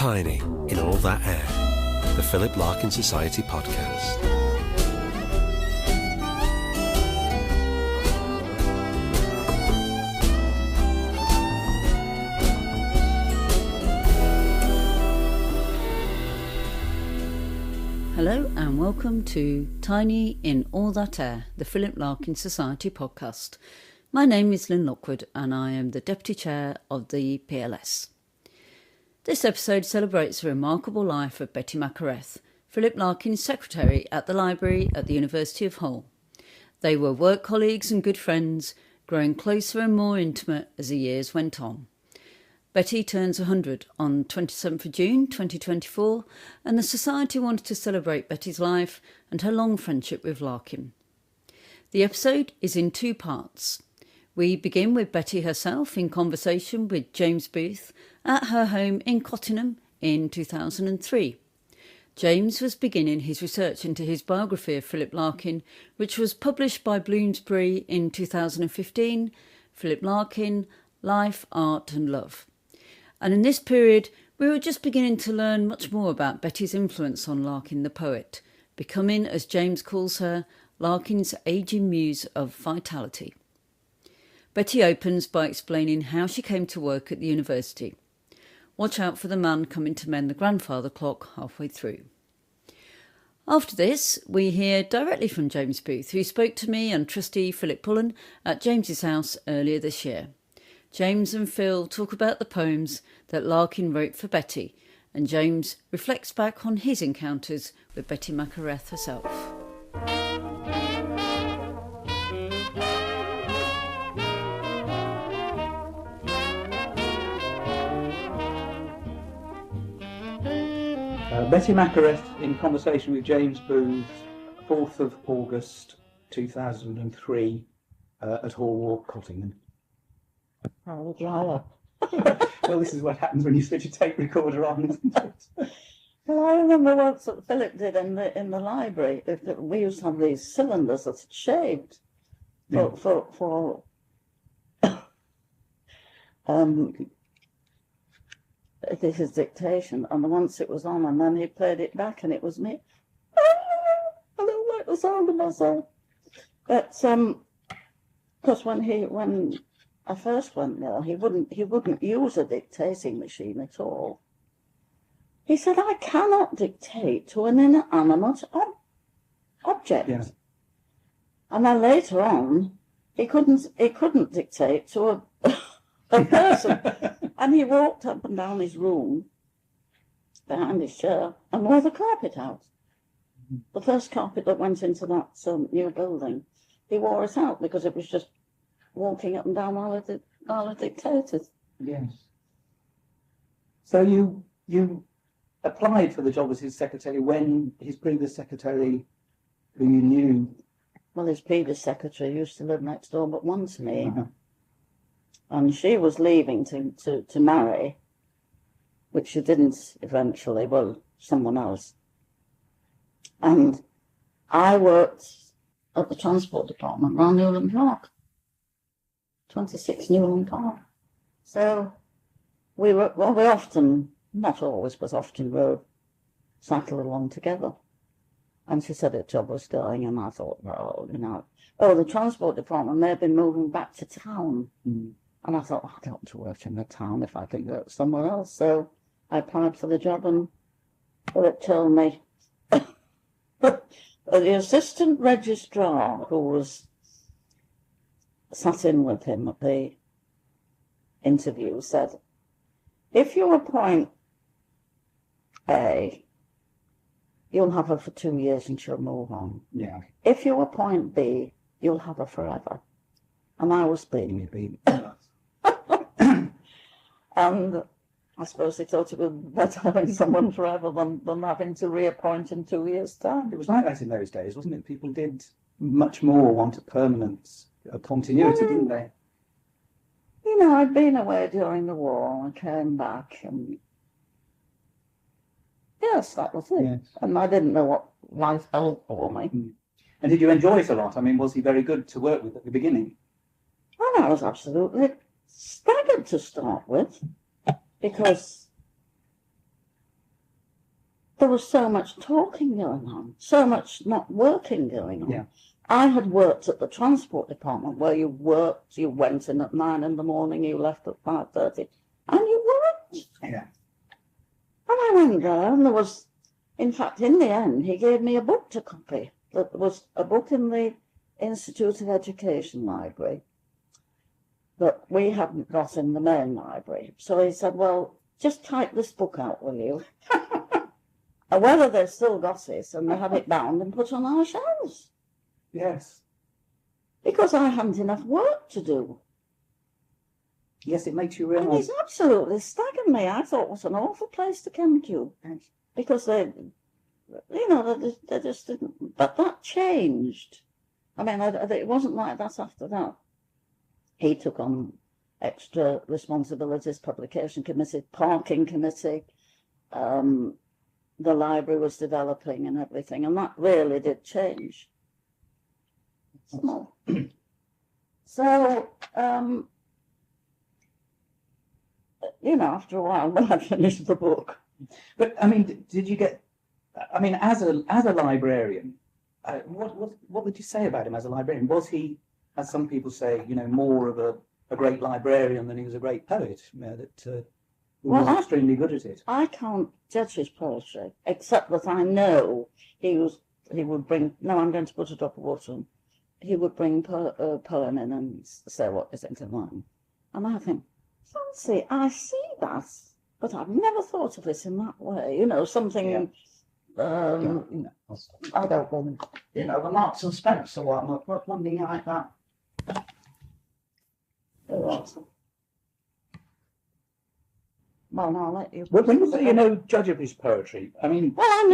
Tiny in All That Air, the Philip Larkin Society podcast. Hello and welcome to Tiny in All That Air, the Philip Larkin Society podcast. My name is Lynn Lockwood and I am the Deputy Chair of the PLS. This episode celebrates the remarkable life of Betty Mackereth, Philip Larkin's secretary at the library at the University of Hull. They were work colleagues and good friends, growing closer and more intimate as the years went on. Betty turns 100 on 27th of June 2024 and the Society wanted to celebrate Betty's life and her long friendship with Larkin. The episode is in two parts. We begin with Betty herself in conversation with James Booth at her home in Cottingham in 2003. James was beginning his research into his biography of Philip Larkin, which was published by Bloomsbury in 2015, Philip Larkin, Life, Art and Love. And in this period, we were just beginning to learn much more about Betty's influence on Larkin the poet, becoming, as James calls her, Larkin's ageing muse of vitality. Betty opens by explaining how she came to work at the university. Watch out for the man coming to mend the grandfather clock halfway through. After this, we hear directly from James Booth, who spoke to me and trustee Philip Pullen at James's house earlier this year. James and Phil talk about the poems that Larkin wrote for Betty, and James reflects back on his encounters with Betty Mackereth herself. Betty Mackereth in conversation with James Booth, 4th of August 2003 at Hall Walk, Cottingham. Oh, drama. Well, this is what happens when you switch a tape recorder on, isn't it? Well, I remember once that Philip did in the library. We used to have these cylinders that shaved for his dictation, and once it was on, and then he played it back, and it was me. I don't like the sound of myself. But because when I first went there, he wouldn't use a dictating machine at all. He said, "I cannot dictate to an inanimate object." Yes. And then later on, he couldn't dictate to a person. And he walked up and down his room, behind his chair, and wore the carpet out. The first carpet that went into that new building, he wore it out because it was just walking up and down while it dictated. Yes. So you applied for the job as his secretary when his previous secretary, who you knew... Well, his previous secretary used to live next door but one to me. Uh-huh. And she was leaving to marry, which she didn't eventually, well, someone else. And I worked at the transport department around Newland Park, 26 Newland Park. So we often, not always, but often rode, cycle along together. And she said her job was going, and I thought, well, the transport department may have been moving back to town. Mm. And I thought, I don't want to work in the town if I can go somewhere else. So I applied for the job, and it told me the assistant registrar who was sat in with him at the interview said, if you appoint A, you'll have her for 2 years and she'll move on. Yeah. If you appoint B, you'll have her forever. And I was B. And I suppose they thought it was better having someone forever than having to reappoint in 2 years' time. It was like that in those days, wasn't it? People did much more want a permanent continuity, didn't they? I'd been away during the war and came back, and yes, that was it. Yes. And I didn't know what life held for me. And did you enjoy it a lot? I mean, was he very good to work with at the beginning? Well, I was absolutely staggered to start with, because there was so much talking going on, so much not working going on. Yeah. I had worked at the transport department where you worked, you went in at 9 in the morning, you left at 5:30, and you worked. Yeah. And I went there, and there was, in fact, in the end, he gave me a book to copy. There was a book in the Institute of Education library that we hadn't got in the main library. So he said, well, just type this book out, will you? And whether they've still got it, and they have it bound and put on our shelves. Yes. Because I hadn't enough work to do. Yes, it makes you And realise. it's absolutely staggered me. I thought it was an awful place to come to. Yes. Because they just didn't. But that changed. I mean, it wasn't like that after that. He took on extra responsibilities, publication committee, parking committee. The library was developing and everything, and that really did change. Small. So, after a while, when I finished the book. But I mean, did you get? I mean, as a librarian, what would you say about him as a librarian? Was he, as some people say, more of a great librarian than he was a great poet? He was extremely good at it. I can't judge his poetry, except that I know he would bring. No, I'm going to put a drop of water on. He would bring a poem in and say what is it in line, and I think, fancy, I see that, but I've never thought of it in that way. Something. Yeah. I don't know. The Marks and Spencer one, or something like that. Well, no, I'll let you. Well, when you say judge of his poetry, I mean. Well, I'm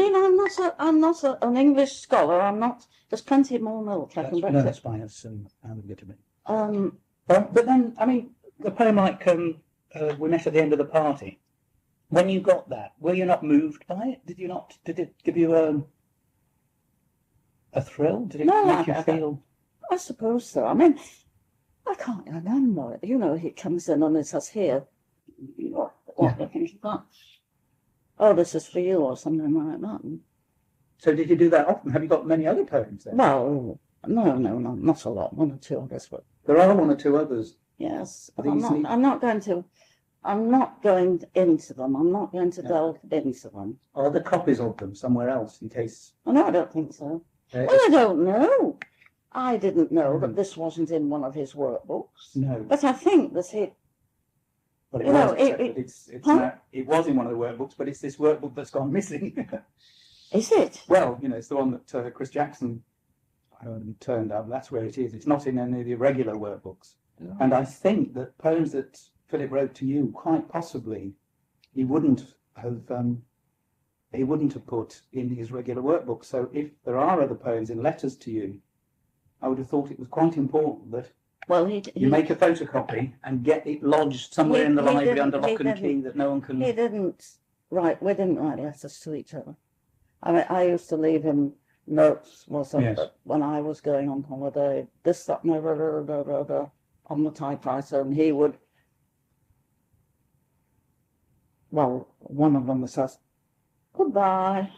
not an English scholar. I'm not. There's plenty more milk I can That's fine. That's a bit of it. But But then, I mean, the poem like "We Met at the End of the Party." When you got that, were you not moved by it? Did you not? Did it give you a thrill? Did it make you feel? I suppose so. I mean, I can't remember. He comes in and it says here. What do you think of that? Oh, this is for you, or something like that. So did you do that often? Have you got many other poems then? Well, no, not a lot. One or two, I guess. But there are one or two others. Yes, but I'm not going into them. I'm not going to delve into them. Are there copies of them somewhere else in case? Oh, no, I don't think so. Well, I don't know. I didn't know that this wasn't in one of his workbooks. No. But I think that it. Well, it was in one of the workbooks, but it's this workbook that's gone missing. Is it? Well, it's the one that Chris Jackson turned up. That's where it is. It's not in any of the regular workbooks. Oh. And I think that poems that Philip wrote to you, quite possibly, he wouldn't have put in his regular workbook. So if there are other poems in letters to you, I would have thought it was quite important that you make a photocopy and get it lodged somewhere in the library under lock and key that no one can. We didn't write letters to each other. I mean, I used to leave him notes when I was going on holiday, this, that, and on the typewriter, and he would. Well, one of them says, "Goodbye,"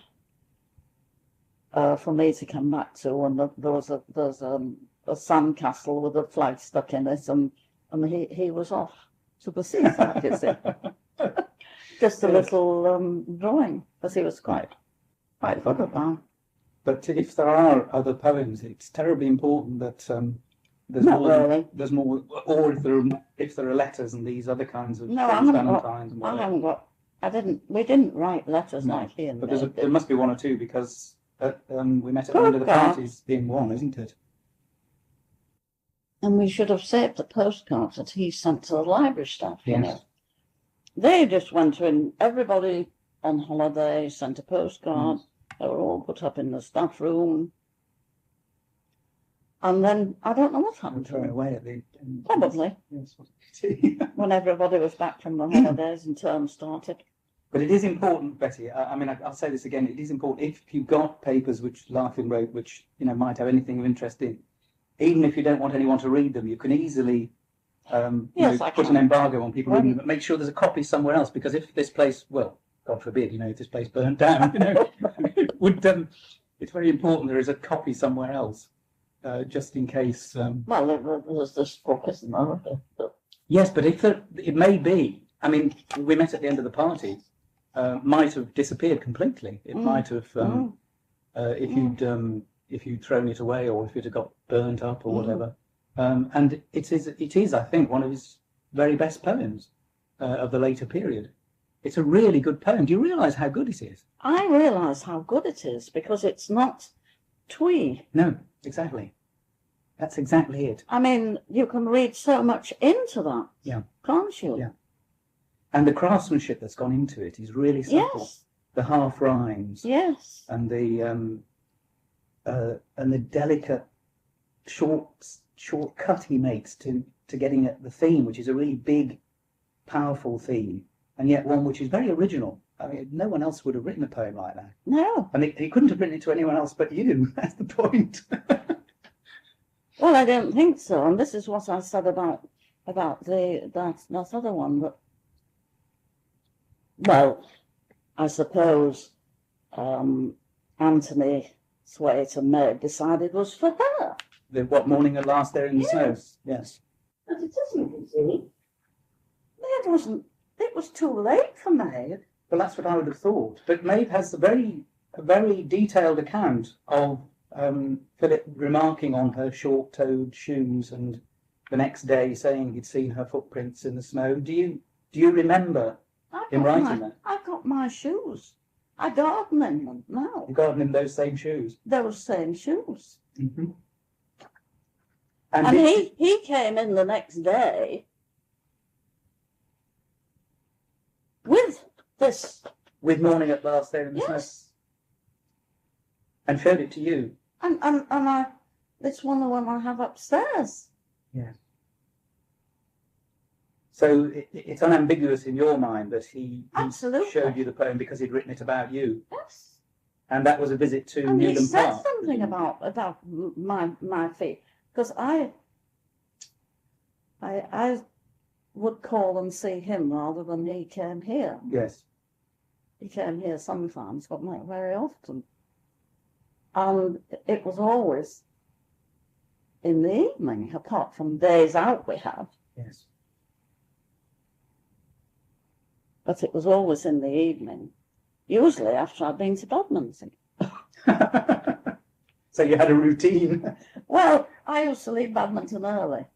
for me to come back to, and there's a sandcastle with a flag stuck in it, and he was off to the seaside, you see. Just a little drawing, because he was quite good at that. But if there are other poems, it's terribly important that there's Not more. really. There's more, or if there are letters and these other kinds of Valentines. and I whatever. haven't got. We didn't write letters like he and But Maeve there did. must be one or two because we met at the end of the Postcards. parties being one, isn't it? And we should have saved the postcards that he sent to the library staff. Yes. They just went in. Everybody on holiday sent a postcard. They were all put up in the staff room. And then I don't know what happened to Thrown them. away at the Probably Yes. when everybody was back from the holidays and term started. But it is important, Betty. I mean, I'll say this again. It is important if you've got papers which Larkin wrote, which might have anything of interest in. Even if you don't want anyone to read them, you can easily Yes, I put can. an embargo on people reading them. But make sure there's a copy somewhere else, because if this place, well, God forbid, if this place burnt down, it would. It's very important there is a copy somewhere else, just in case. Well, there's this book, isn't there? Yes, but it may be. I mean, we met at the end of the party. Might have disappeared completely. It might have, if you'd thrown it away, or if it had got burnt up or whatever. And it is, I think, one of his very best poems of the later period. It's a really good poem. Do you realise how good it is? I realise how good it is because it's not twee. No, exactly. That's exactly it. I mean, you can read so much into that. Yeah. Can't you? Yeah. And the craftsmanship that's gone into it is really subtle. Yes. The half rhymes. Yes. And the delicate short cut he makes to getting at the theme, which is a really big, powerful theme, and yet one which is very original. I mean, no one else would have written a poem like that. No. And he couldn't have written it to anyone else but you. That's the point. Well, I don't think so. And this is what I said about that other one. But, well, I suppose Anthony Swaite and Maeve decided was for her. What morning at last there in the snow? Yes. But it isn't, you see. Maeve wasn't. It was too late for Maeve. Well, that's what I would have thought. But Maeve has a very detailed account of Philip remarking on her short-toed shoes, and the next day saying he'd seen her footprints in the snow. Do you remember him writing that? I've got my shoes. I garden in them now. You garden in those same shoes? Those same shoes. Mm-hmm. And he came in the next day with this. With morning at last there in the snow? Yes. And showed it to you? And it's one of the one I have upstairs. Yes. So it's unambiguous in your mind that he showed you the poem because he'd written it about you. Yes. And that was a visit to and Newland he said Park. something about my feet, because I would call and see him rather than he came here. Yes. He came here sometimes, but not very often. And it was always in the evening, apart from days out we had. Yes. But it was always in the evening, usually after I'd been to badminton. So you had a routine. Well, I used to leave badminton early.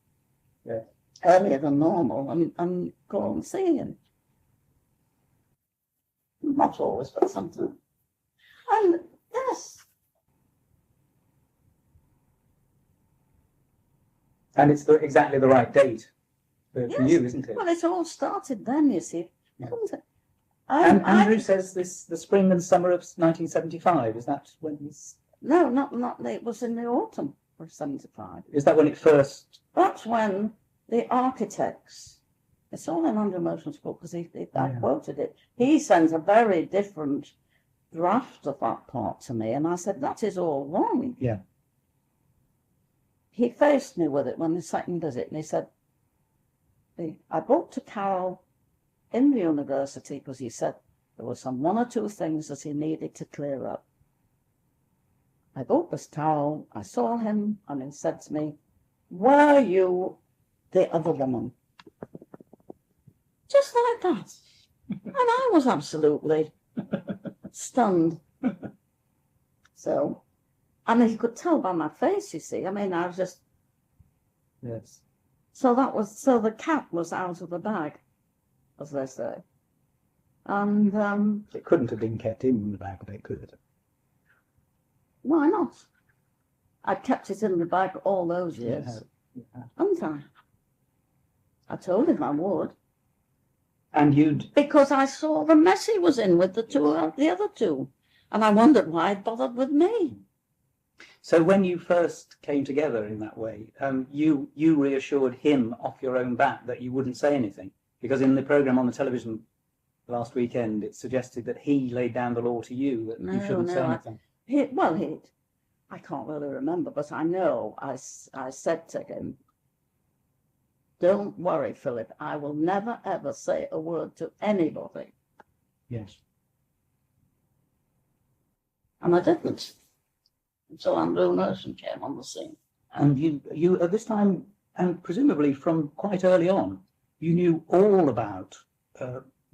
Yeah. Earlier than normal, and go and see him. Not always, but sometimes. And yes. And it's exactly the right date for you, isn't it? Well, it all started then, you see. Yeah. Wasn't it? And Andrew says the spring and summer of 1975. Is that when he's... No, not. It was in the autumn of 75. Is that when it first... That's when the architects, it's all in Andrew Motion's book, because I quoted it. He sent a very different draft of that part to me, and I said, that is all wrong. Yeah. He faced me with it when the second visit, and he said, I booked a Carol in the university because he said there were some one or two things that he needed to clear up. I bought this towel, I saw him, and he said to me, were you the other woman? Just like that. And I was absolutely stunned. So, and he could tell by my face, you see. I mean, I was just... Yes. So the cat was out of the bag, as they say. And... It couldn't have been kept in the bag, but it could. Why not? I kept it in the bag all those years. Yeah. Hadn't I? I told him I would. And you'd... Because I saw the mess he was in with the other two. And I wondered why he'd bothered with me. So when you first came together in that way, you reassured him off your own bat that you wouldn't say anything. Because in the programme on the television last weekend, it suggested that he laid down the law to you, that you shouldn't say anything. I can't really remember, but I know I said to him, don't worry, Philip, I will never, ever say a word to anybody. Yes. And I didn't until Andrew Merton came on the scene. And you at this time, and presumably from quite early on, you knew all about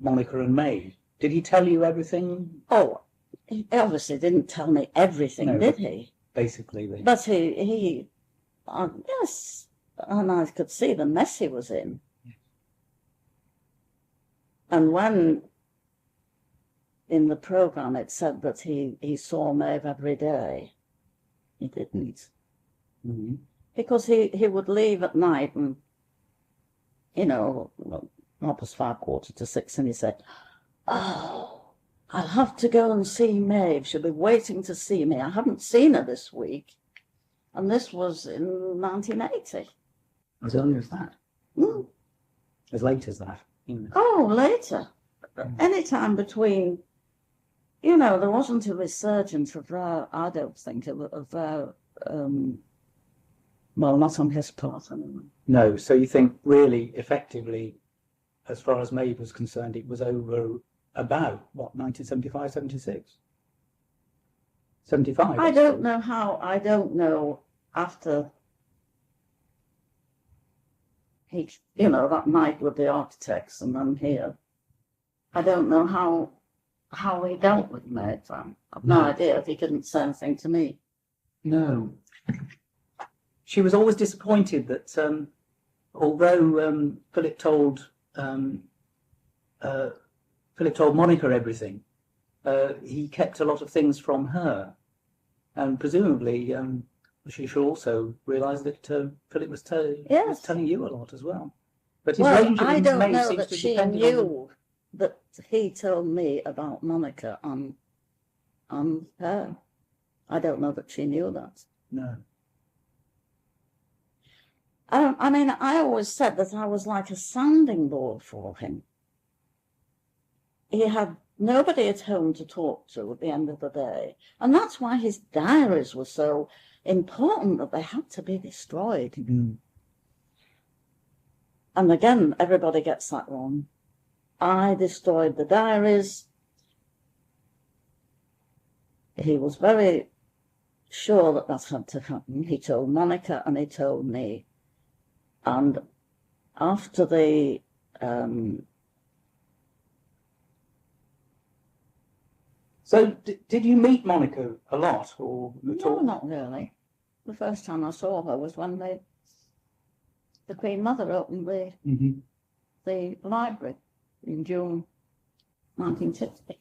Monica and Maeve. Did he tell you everything? Oh, he obviously didn't tell me everything, No, did he? Basically. But yes, and I could see the mess he was in. Yes. And when in the programme it said that he saw Maeve every day, he didn't. Mm-hmm. Because he would leave at night and, you know, 5:45, and he said, "Oh, I'll have to go and see Maeve. She'll be waiting to see me. I haven't seen her this week." And this was in 1980. As early as that? Mm. As late as that? You know. Oh, later. Any time between, you know, there wasn't a resurgence of, I don't think, well, not on his part anyway. No, so you think really, effectively, as far as Maeve was concerned, it was over about, what, 1975, 76? 75? I don't know after he, you know, that night with the architects and then here, I don't know how he dealt with Maeve. I've no idea if he couldn't say anything to me. No. She was always disappointed that although Philip told Monica everything, he kept a lot of things from her, and presumably she should also realise that Philip was telling you a lot as well. But his relationship I with don't Maeve know seems that to she depend knew that he told me about Monica and her. I don't know that she knew that. No. I mean, I always said that I was like a sounding board for him. He had nobody at home to talk to at the end of the day. And that's why his diaries were so important, that they had to be destroyed. Mm. And again, everybody gets that wrong. I destroyed the diaries. He was very sure that that had to happen. He told Monica and he told me. And after the So did you meet Monica a lot, or at no, all? not really. The first time I saw her was when the Queen Mother opened the library in June 1960.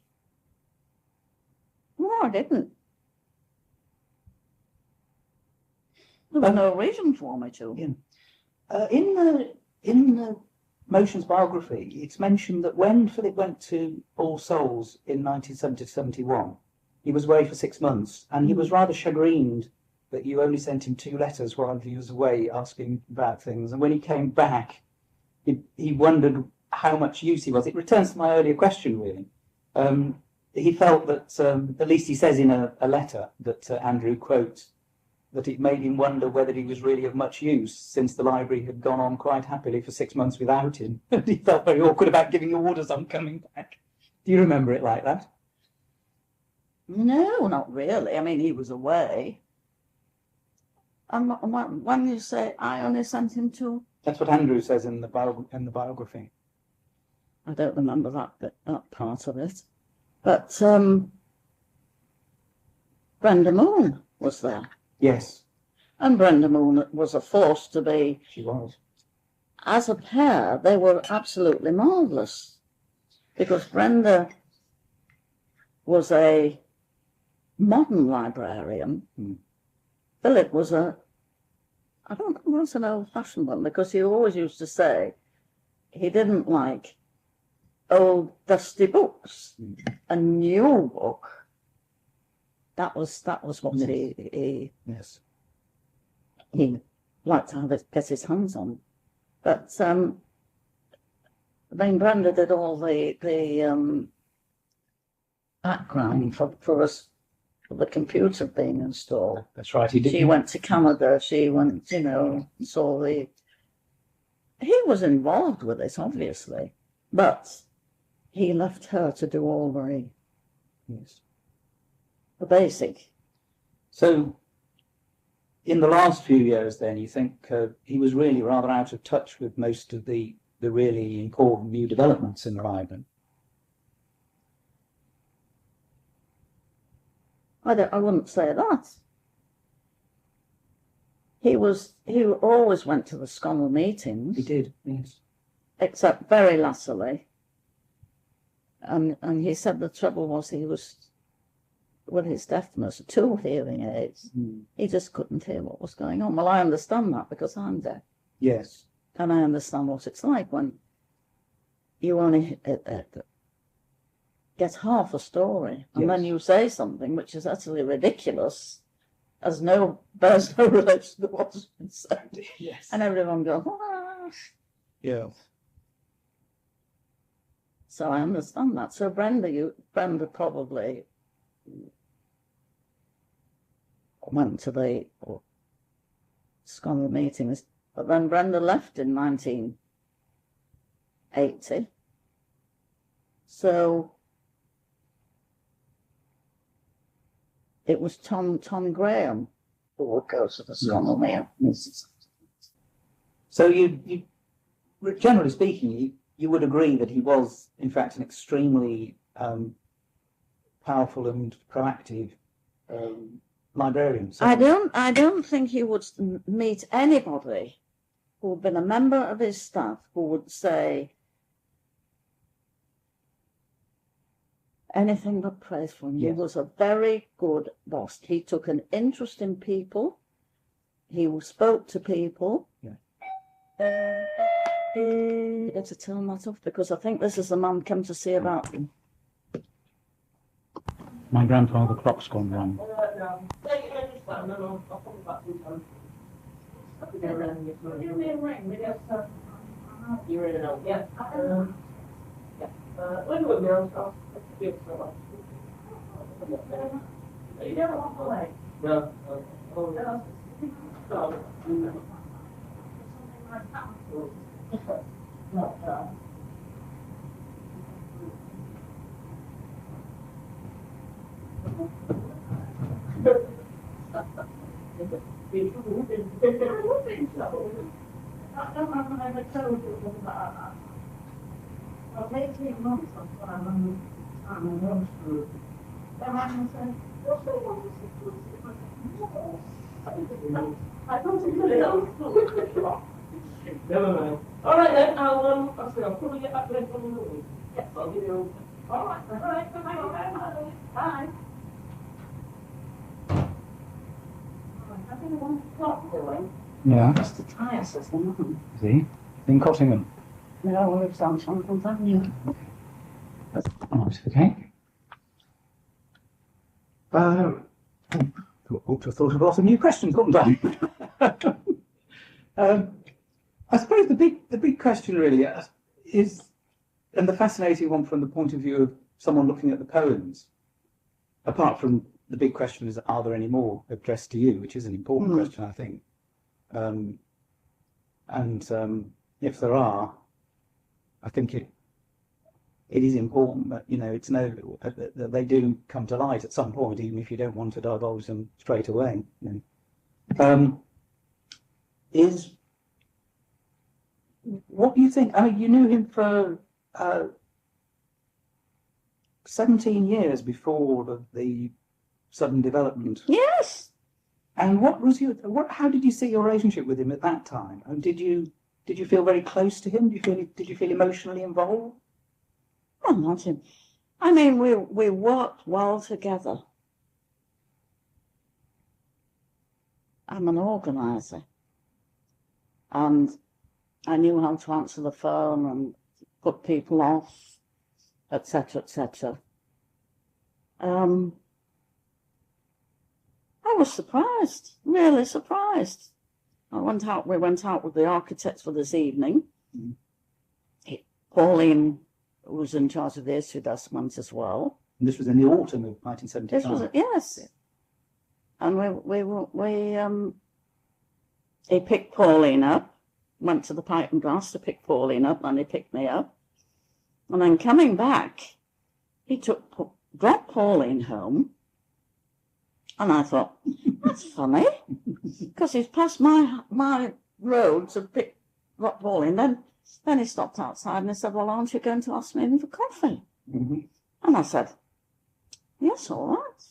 No, I didn't. There was no reason for me to. Yeah. In the Motions biography, it's mentioned that when Philip went to All Souls in 1970-71, he was away for 6 months, and he was rather chagrined that you only sent him 2 letters while he was away asking about things. And when he came back, he wondered how much use he was. It returns to my earlier question, really. He felt that, at least he says in a letter that Andrew quotes, that it made him wonder whether he was really of much use, since the library had gone on quite happily for 6 months without him. And he felt very awkward about giving orders on coming back. Do you remember it like that? No, not really. I mean, he was away. And when you say I only sent him 2, That's what Andrew says in the biography. I don't remember that part of it. But Brenda Moon was there. Yes, And Brenda Moon was a force to be. she was. As a pair, they were absolutely marvellous. Because Brenda was a modern librarian. Philip was I don't know, was an old-fashioned one, because he always used to say he didn't like old dusty books. A new book, that was what he liked to get his hands on. But then Brenda did all the background for us, for the computer being installed. That's right, he did. She went to Canada, she went, saw he was involved with it, obviously, but he left her to do all the... Yes. the basic. So, in the last few years, then, you think he was really rather out of touch with most of the really important new developments in the library? I wouldn't say that. He always went to the Sconnell meetings. He did, yes. Except very latterly. And he said the trouble was he was, with his deafness, 2 hearing aids. He just couldn't hear what was going on. Well, I understand that because I'm deaf. Yes. And I understand what it's like when you only get half a story, and then you say something which is utterly ridiculous, bears no relation to what's been said. Yes. And everyone goes, ah. Yeah. So I understand that. So Brenda probably went to the Sconnell meetings, but then Brenda left in 1980. So it was Tom Graham who would go to the Sconnell meetings. So you generally speaking, you would agree that he was, in fact, an extremely powerful and proactive librarian. So I don't think he would meet anybody who had been a member of his staff who would say anything but praise for him. Yes. He was a very good boss. He took an interest in people. He spoke to people. Yeah. You get to turn that off because I think this is the man come to see about him. My grandfather clock's gone wrong. Never mind. All right then, I'll probably get back later on in the week. Yes, I'll give you. All right. Bye. Bye. Yeah. That's the tyre system, isn't See? In Cottingham. it? No, well, it's on Champions Avenue. Right, okay. Ought to have thought of lots of new questions, couldn't I? I suppose the big question really is, and the fascinating one from the point of view of someone looking at the poems, apart from the big question is, are there any more addressed to you, which is an important question, I think. If there are, I think it is important that, it's that they do come to light at some point, even if you don't want to divulge them straight away. What do you think? I mean, you knew him for 17 years before the sudden development. Yes. And how did you see your relationship with him at that time? And did you feel very close to him? Did you feel emotionally involved? Well, not him. I mean, we worked well together. I'm an organiser, and I knew how to answer the phone and put people off, etc., etc. I was surprised, really surprised. We went out with the architects for this evening. Pauline was in charge of the issue department as well. And this was in the autumn of 1975. Yes. And he picked Pauline up, went to the Pipe and Glass to pick Pauline up, and he picked me up. And then coming back, he dropped Pauline home, And I thought, that's funny, because he's passed my road to pick rock bowling. Then he stopped outside and he said, well, aren't you going to ask me for coffee? Mm-hmm. And I said, yes, all right.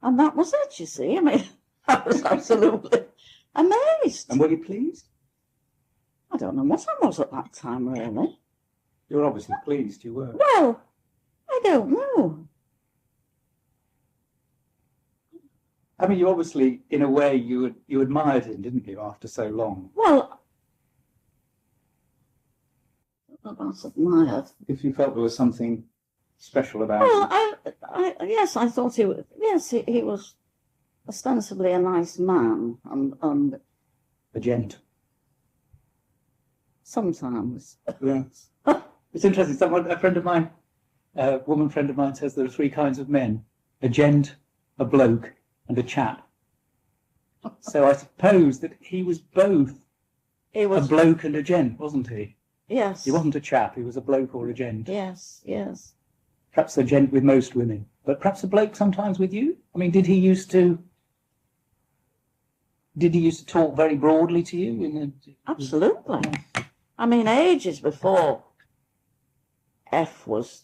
And that was it, you see. I mean, I was absolutely amazed. And were you pleased? I don't know what I was at that time, really. You were obviously pleased, you were. Well, I don't know. I mean, you obviously, in a way, you admired him, didn't you, after so long? Well, I was admired. If you felt there was something special about Well, him. yes, I thought he was. Yes, he was ostensibly a nice man, and A gent. sometimes. Yes. It's interesting. A friend of mine, a woman friend of mine, says there are three kinds of men: a gent, a bloke, and a chap. So I suppose that he was both He was. a bloke and a gent, wasn't he? Yes. He wasn't a chap. He was a bloke or a gent. Yes. Yes. Perhaps a gent with most women, but perhaps a bloke sometimes with you. I mean, did he used to talk very broadly to you? Absolutely. I mean, ages before F was.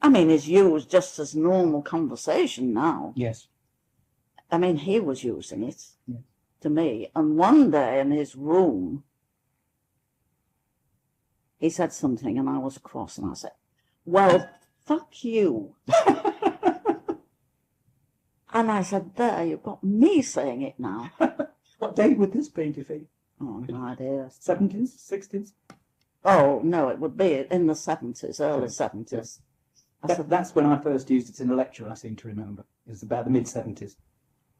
I mean, is used just as normal conversation now. Yes. I mean, he was using it Yeah. to me. And one day in his room, he said something and I was cross and I said, well, fuck you. And I said, there, you've got me saying it now. What date would this be, do you think? Oh, no idea. 70s, 60s? Oh, no, it would be in the 70s, early 70s. I said, That's when I first used it in a lecture, I seem to remember. It was about the mid-70s.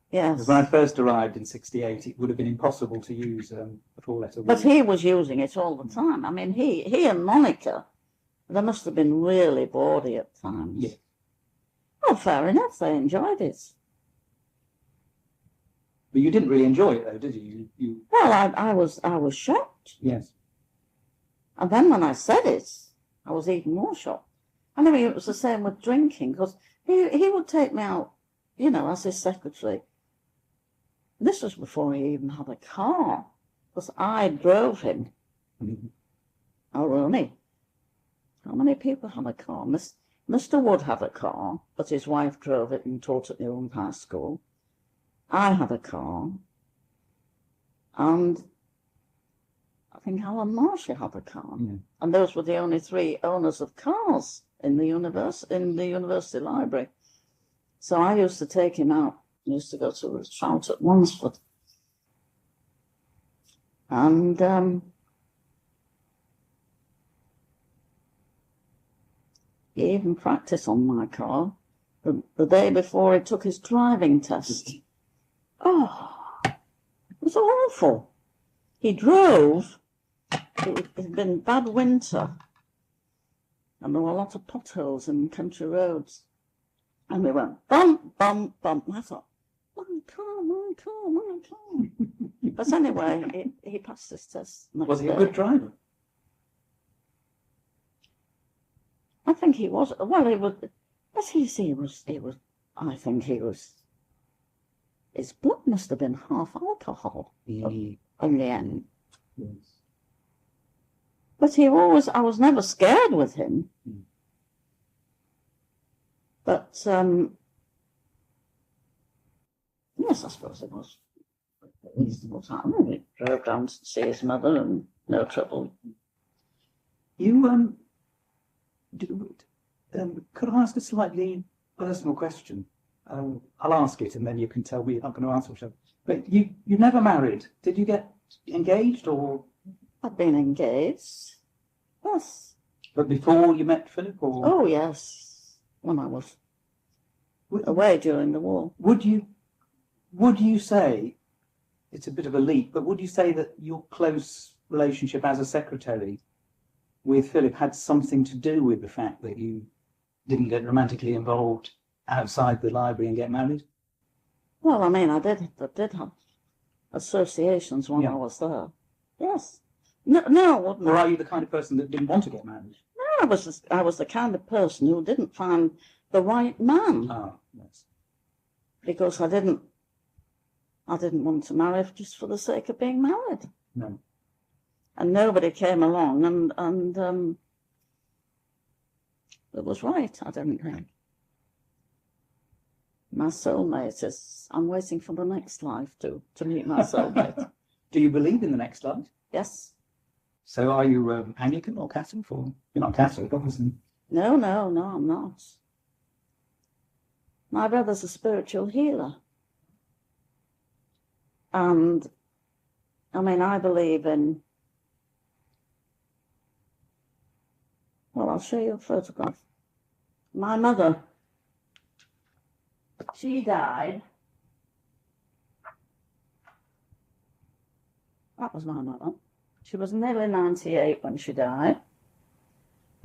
yes. Because when I first arrived in 68, it would have been impossible to use a four-letter But word. he was using it all the time. I mean, he and Monica, they must have been really bawdy at times. Yeah. Well, fair enough, they enjoyed it. But you didn't really enjoy it, though, did you? You Well, I was shocked. Yes. And then when I said it, I was even more shocked. And I mean, it was the same with drinking, because he would take me out, as his secretary. This was before he even had a car, because I drove him. Mhm. Oh, really? How many people have a car? Mr. Wood had a car, but his wife drove it and taught at the Owen High School. I had a car, and I think Helen Marshall had a car. Yeah. And those were the only three owners of cars in the university library. So I used to take him out. I used to go to a trout at Wansford. And he even practiced on my car the day before he took his driving test. Oh, it was awful. He drove. It had been bad winter, and there were a lot of potholes in country roads. And we went bump, bump, bump. And I thought, my car, my car, my car. But anyway, he passed his test. Was he a good driver? I think he was. Well, he was. But you see, he was. I think he was. His blood must have been half alcohol in the end. Yes. But I was never scared with him. Mm. But, yes, I suppose it was a reasonable time. We drove down to see his mother and no trouble. You, could I ask a slightly personal question? I'll ask it and then you can tell me you're not going to answer it. But you never married. Did you get engaged or? I'd been engaged. Yes. But before you met Philip or? Oh, yes. When I was away during the war. Would you say, it's a bit of a leap, but would you say that your close relationship as a secretary with Philip had something to do with the fact that you didn't get romantically involved outside the library and get married? Well, I mean, I did have associations when Yeah. I was there. Yes. No, I wouldn't. Or are you the kind of person that didn't want to get married? No, I was the kind of person who didn't find the right man. Ah, yes. because I didn't want to marry just for the sake of being married. No. And nobody came along and it was right, I didn't think. My soulmate is, I'm waiting for the next life to meet my soulmate. Do you believe in the next life? Yes. So are you Anglican or Catholic? Or you're not Catholic, obviously. No, I'm not. My brother's a spiritual healer. And, I mean, I believe in... Well, I'll show you a photograph. My mother, she died. That was my mother. She was nearly 98 when she died.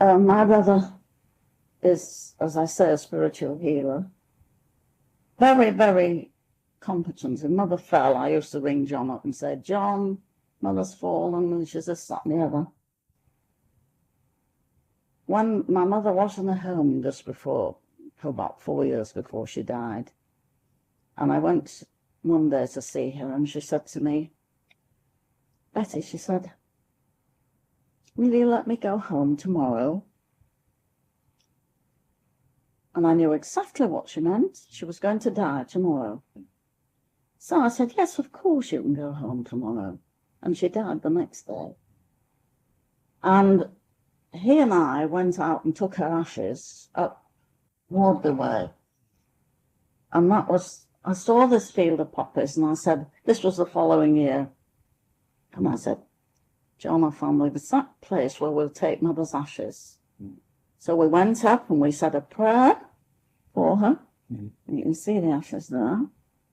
My brother is, as I say, a spiritual healer. Very, very competent. If Mother fell, I used to ring John up and say, John, Mother's fallen, and she's this, that, and the other. When my mother was in a home just before, for about 4 years before she died, and I went one day to see her, and she said to me, Betty, she said, will you let me go home tomorrow? And I knew exactly what she meant. She was going to die tomorrow. So I said, yes, of course you can go home tomorrow. And she died the next day. And he and I went out and took her ashes up Wardley Way. And that was, I saw this field of poppies and I said, this was the following year. And I said, John, our family, it's that place where we'll take Mother's ashes. So we went up and we said a prayer for her. And you can see the ashes there.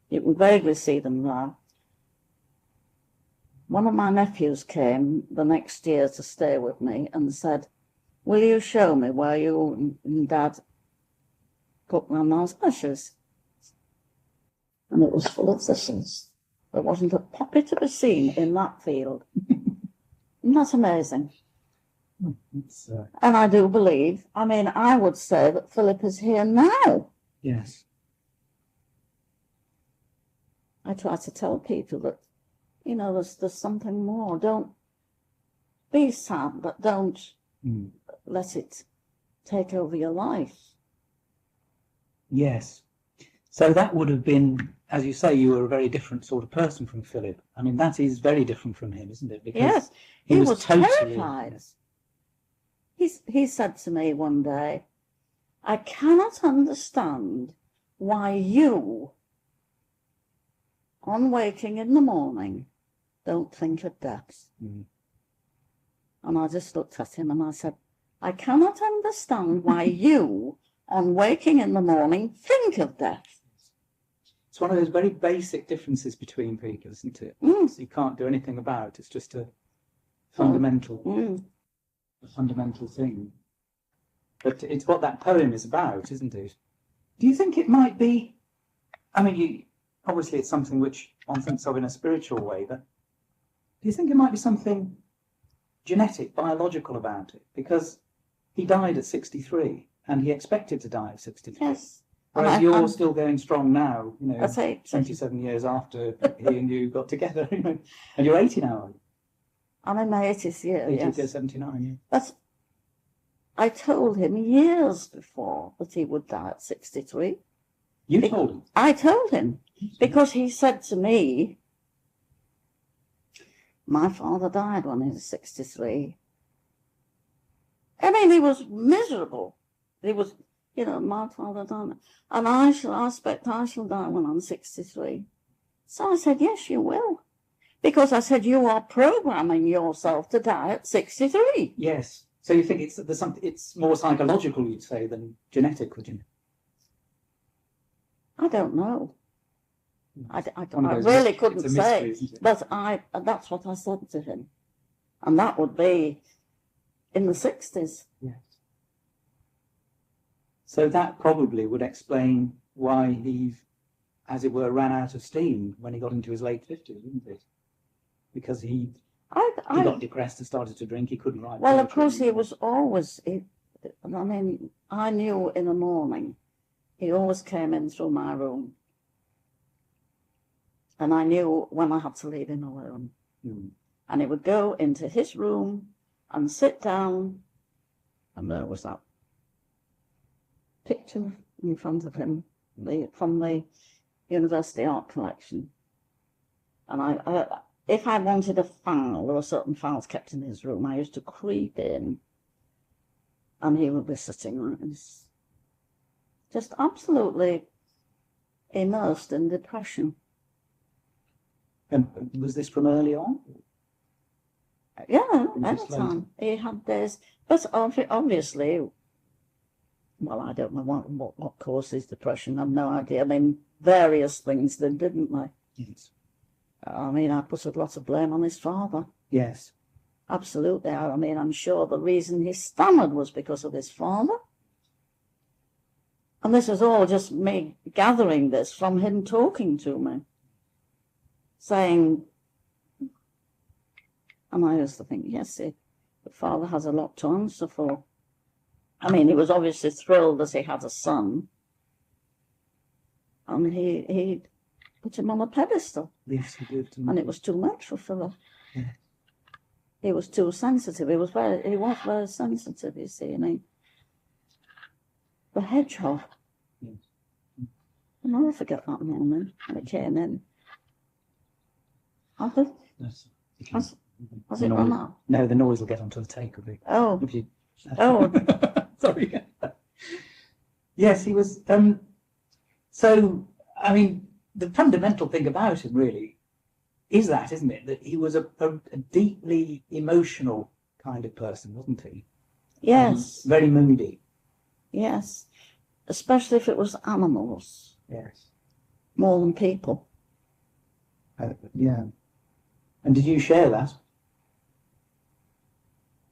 You can vaguely see them there. One of my nephews came the next year to stay with me and said, will you show me where you and Dad put Grandma's ashes? And it was full of thistles. There wasn't a poppy to be seen in that field. Isn't that amazing? And I do believe, I mean, I would say that Philip is here now. Yes. I try to tell people that, you know, there's something more. Don't be sad, but don't let it take over your life. Yes. So that would have been, as you say, you were a very different sort of person from Philip. I mean, that is very different from him, isn't it? Because yes, he was totally terrified. Yes. He said to me one day, I cannot understand why you, on waking in the morning, don't think of death. And I just looked at him and I said, I cannot understand why you, on waking in the morning, think of death. It's one of those very basic differences between people, isn't it? So you can't do anything about. It's just a fundamental thing. But it's what that poem is about, isn't it? Do you think it might be, I mean, obviously it's something which one thinks of in a spiritual way, but do you think it might be something genetic, biological about it? Because he died at 63 and he expected to die at 63. Yes. Whereas you're still going strong now, you know, That's 27 years after he and you got together, you know, and you're 80 now. I'm in my 80th year, 80 yes. to 79, yeah. But I told him years before that he would die at 63. You told him? I told him, because he said to me, my father died when he was 63. I mean, he was miserable. He was, you know, my father died. And I expect I shall die when I'm 63. So I said, yes, you will. Because I said, you are programming yourself to die at 63. Yes. So you think it's more psychological, you'd say, than genetic, would you? I don't know. I really couldn't say. But that's what I said to him. And that would be in the 60s. Yes. So that probably would explain why he, as it were, ran out of steam when he got into his late 50s, wouldn't it? Because he got depressed and started to drink. He couldn't write. Well, of course, he was always... I mean, I knew in the morning, he always came in through my room And I knew when I had to leave him alone. Mm. And he would go into his room and sit down, and there was that picture in front of him from the University Art Collection. And I if I wanted a file, there were certain files kept in his room, I used to creep in, and he would be sitting there, just absolutely immersed in depression. And was this from early on? Yeah, Just any time. He had days, but obviously, well, I don't know what causes depression. I've no idea. I mean, various things then, didn't they? Yes. I mean, I put a lot of blame on his father. Yes. Absolutely. I mean, I'm sure the reason he stammered was because of his father. And this was all just me gathering this from him talking to me, saying, and I used to think, yes, the father has a lot to answer for. I mean, he was obviously thrilled that he had a son, and he put him on a pedestal. Yes, he did. And it was too much for Philip. Yeah. He was too sensitive. He was very sensitive, you see. I mean, the hedgehog. Yes. I'll never forget that morning when it came in. Has it run out? No, the noise will get onto the tape. Oh. If you... Oh. Sorry. Yes, he was. So, I mean, the fundamental thing about him really is that, isn't it? That he was a deeply emotional kind of person, wasn't he? Yes. Very moody. Yes. Especially if it was animals. Yes. More than people. Yeah. And did you share that?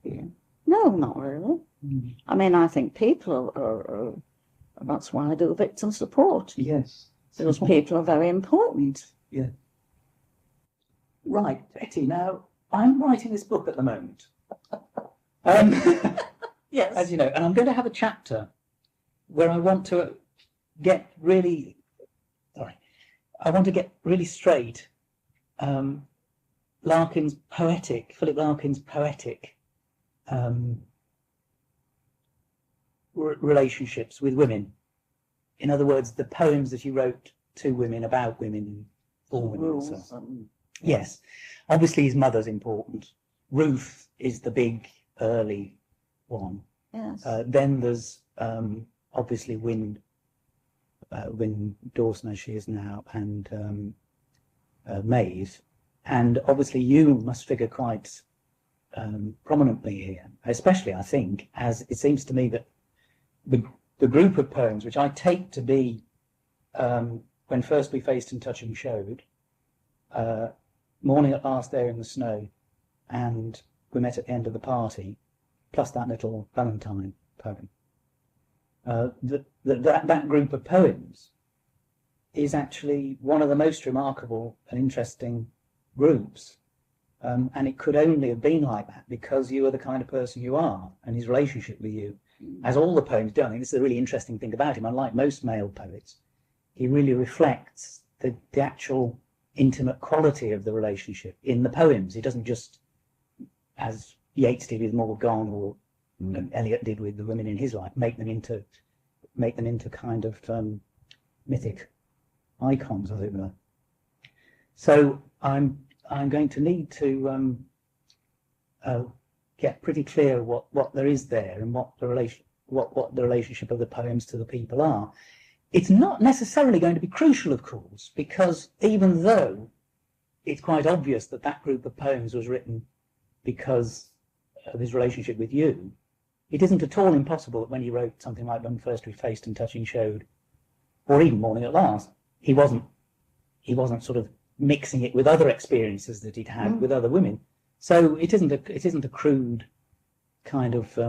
Yeah. No, not really. Mm. I mean, I think people are that's why I do victim support. Yes. Because people are very important. Yeah. Right, Betty, now, I'm writing this book at the moment. Yes. As you know, and I'm going to have a chapter where I want to get really, straight Philip Larkin's poetic relationships with women. In other words, the poems that he wrote to women, about women, and for women. So. Yes. Obviously, his mother's important. Ruth is the big early one. Yes. Then there's obviously Wynne Dawson, as she is now, and Maeve. And obviously you must figure quite prominently here, especially, I think, as it seems to me that the group of poems, which I take to be When First We Faced and Touching Showed, Morning at Last There in the Snow, and We Met at the End of the Party, plus that little Valentine poem. That group of poems is actually one of the most remarkable and interesting groups. And it could only have been like that because you are the kind of person you are, and his relationship with you, as all the poems do. I think this is a really interesting thing about him. Unlike most male poets, he really reflects the actual intimate quality of the relationship in the poems. He doesn't just, as Yeats did with Maud Gonne, or Eliot did with the women in his life, make them into kind of mythic icons, as it were. So I'm going to need to get pretty clear what there is there and what the relationship of the poems to the people are. It's not necessarily going to be crucial, of course, because even though it's quite obvious that that group of poems was written because of his relationship with you, it isn't at all impossible that when he wrote something like When First We Faced and Touching Showed, or even Morning at Last, he wasn't sort of mixing it with other experiences that he'd had with other women. So it isn't a crude kind of,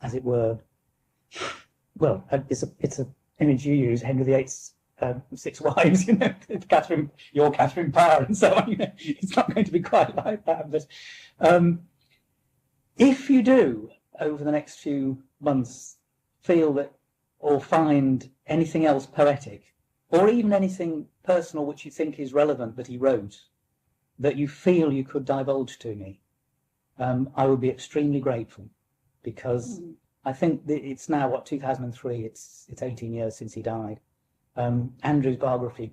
as it were, well, it's a image you use, Henry VIII's 6 wives, you know, your Catherine Parr and so on. You know, it's not going to be quite like that. But if you do, over the next few months, feel that or find anything else poetic or even anything personal which you think is relevant that he wrote, that you feel you could divulge to me, I would be extremely grateful, because I think that it's now, what, 2003, it's 18 years since he died. Andrew's biography,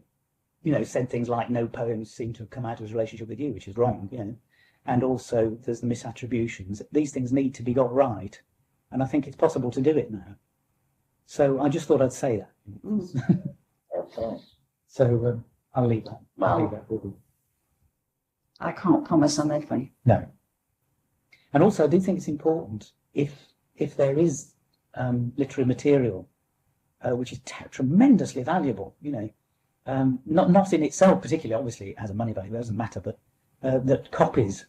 you know, said things like no poems seem to have come out of his relationship with you, which is wrong, you know. And also there's the misattributions. These things need to be got right, and I think it's possible to do it now. So I just thought I'd say that. Okay. So I'll leave that. Well, I'll leave that with you. I can't promise anything. No. And also I do think it's important, if there is literary material which is tremendously valuable, you know, not in itself particularly, obviously it has a money value, it doesn't matter, but that copies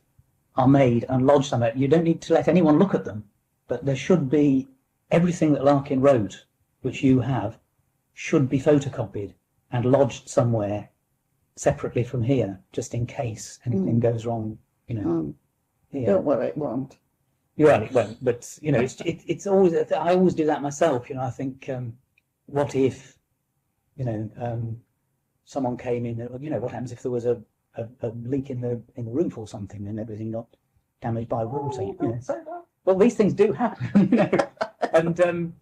are made and lodged somewhere. You don't need to let anyone look at them, but there should be everything that Larkin wrote, which you have, should be photocopied and lodged somewhere separately from here, just in case anything goes wrong, you know. Here. Don't worry, it won't. You're right, it won't, but, you know, it's always, I always do that myself, you know. I think, what if, you know, someone came in, you know, what happens if there was a leak in the roof or something and everything got damaged by water, you know. Well, these things do happen, you know,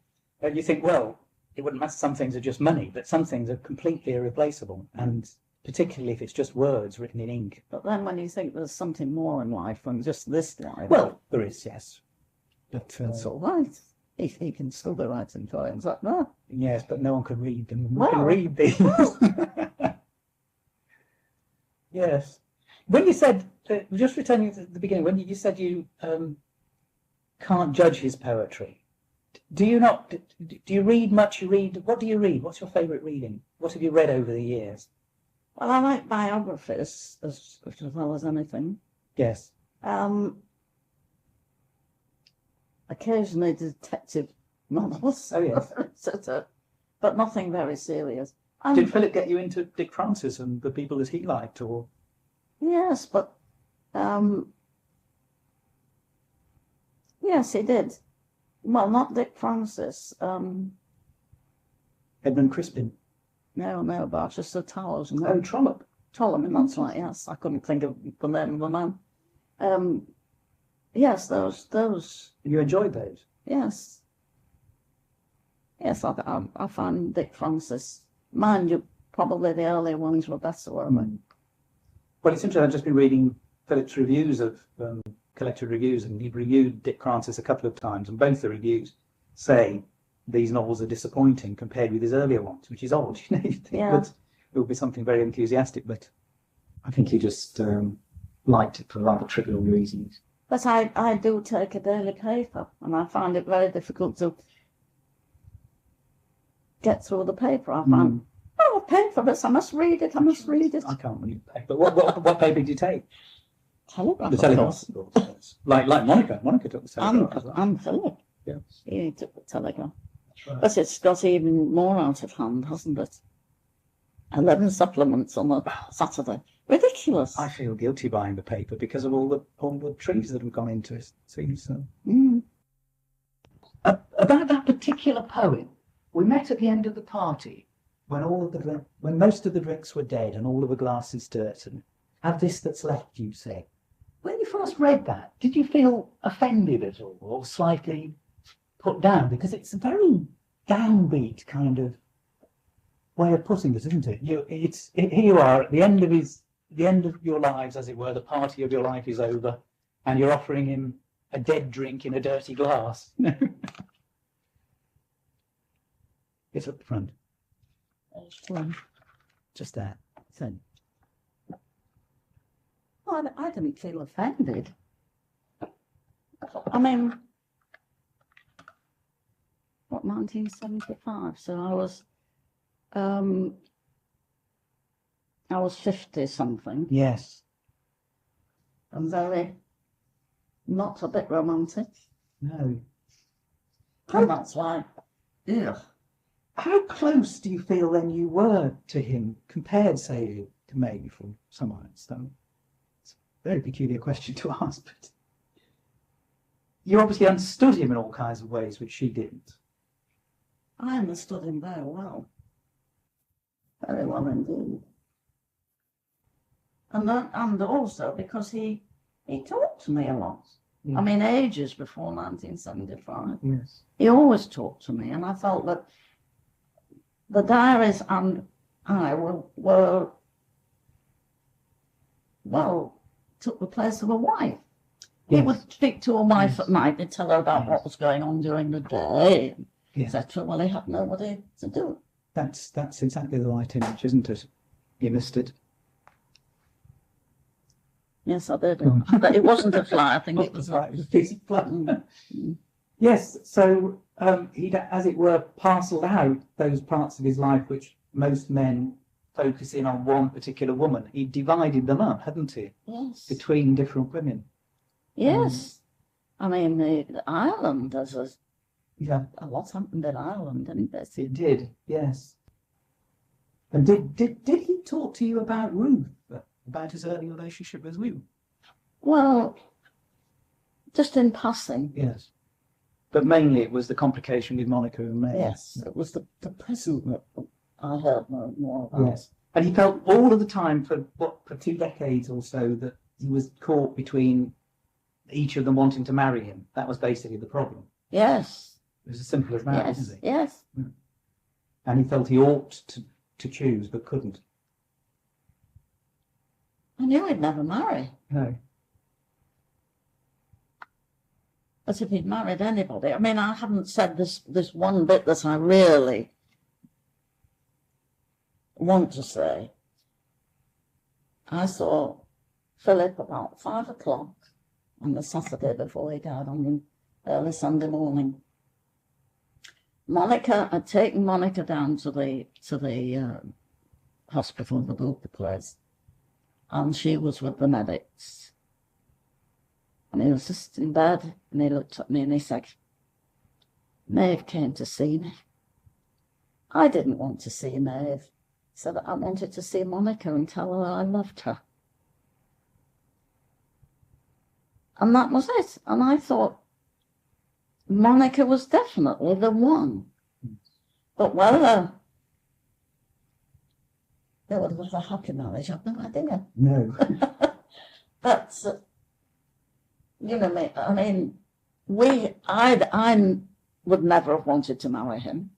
and you think, well, it wouldn't matter, some things are just money, but some things are completely irreplaceable, and particularly if it's just words written in ink. But then when you think there's something more in life than just this life, Well, there is, yes. But it's all right. He can still be writing poems like that. Yes, but no one can read them. We Well, can read these. Yes. When you said, just returning to the beginning, when you said you can't judge his poetry, do you not? Do you read much? What do you read? What's your favourite reading? What have you read over the years? Well, I like biographies as well as anything. Yes. Occasionally detective novels. Oh, yes. But nothing very serious. Did Philip get you into Dick Francis and the people that he liked, or? Yes, but yes, he did. Well, not Dick Francis. Edmund Crispin. No, Barchester Towers. No. Oh, Trollope. Trollope, that's right, yes. I couldn't think of the name of the man. Yes, those. You enjoyed those? Yes. Yes, I find Dick Francis. Mind you, probably the earlier ones were better, weren't they? Well, it's interesting. I've just been reading Philip's reviews of collected reviews, and he'd reviewed Dick Francis a couple of times, and both the reviews say these novels are disappointing compared with his earlier ones, which is odd. You know, you'd think that it would be something very enthusiastic, but I think he just liked it for rather trivial reasons. But I do take a daily paper, and I find it very difficult to get through the paper. I find, I paid for this, I must read it, I can't read the paper. What paper did you take? Telegraph. The Telegraph. like Monica. Monica took the Telegraph as well. And Philip. Yes. He took the Telegraph. That's right. But it's got even more out of hand, hasn't it? 11 supplements on a Saturday. Ridiculous. I feel guilty buying the paper because of all the trees that have gone into it. Seems so. About that particular poem, we met at the end of the party when when most of the drinks were dead and all of the glasses dirt, and have this that's left, you say. When you first read that, did you feel offended at all, or slightly put down? Because it's a very downbeat kind of way of putting it, isn't it? Here you are at the end of your lives, as it were. The party of your life is over, and you're offering him a dead drink in a dirty glass. It's up the front. Just there. So. Well, I didn't feel offended. I mean, what, 1975? So I was 50 something. Yes. And very not a bit romantic. No. And that's why. Yeah. How close do you feel then you were to him compared, say, to Maeve or someone else? It's a very peculiar question to ask, but you obviously understood him in all kinds of ways which she didn't. I understood him very well. Very well indeed. And also because he talked to me a lot. Yeah. I mean, ages before 1975. Yes. He always talked to me, and I felt that the diaries and I were took the place of a wife. Yes. He would speak to a wife at night and tell her about what was going on during the day, Yes. etc. Well, he had nobody to do it. That's exactly the right image, isn't it? You missed it. Yes, I did. But it wasn't a fly. I think it was right. It was a piece of fly. Mm. Yes. So he'd, as it were, parcelled out those parts of his life which most men focus in on one particular woman. He divided them up, hadn't he, Yes. between different women? Yes. I mean, the Ireland does Yeah, a lot happened in Ireland, didn't it? it did. Yes. And did he talk to you about Ruth, about his early relationship with Ruth? Well, just in passing. Yes. But mainly it was the complication with Monica and Maeve. Yes, it was the present that I heard more about. Yes. And he felt all of the time for 2 decades or so that he was caught between each of them wanting to marry him. That was basically the problem. Yes. It was as simple as that, Yes. isn't it? Yes. And he felt he ought to choose but couldn't. I knew he'd never marry. No. As if he'd married anybody. I mean, I haven't said this one bit that I really want to say. I saw Philip about 5 o'clock on the Saturday before he died, on the early Sunday morning. Monica had taken Monica down to the hospital, the Bupa place, and she was with the medics. And he was just in bed, and he looked at me and he said, Maeve came to see me. I didn't want to see Maeve. He said, I wanted to see Monica and tell her I loved her. And that was it. And I thought Monica was definitely the one. But whether there was a happy marriage, I've no idea. No. But, you know, I mean, I would never have wanted to marry him.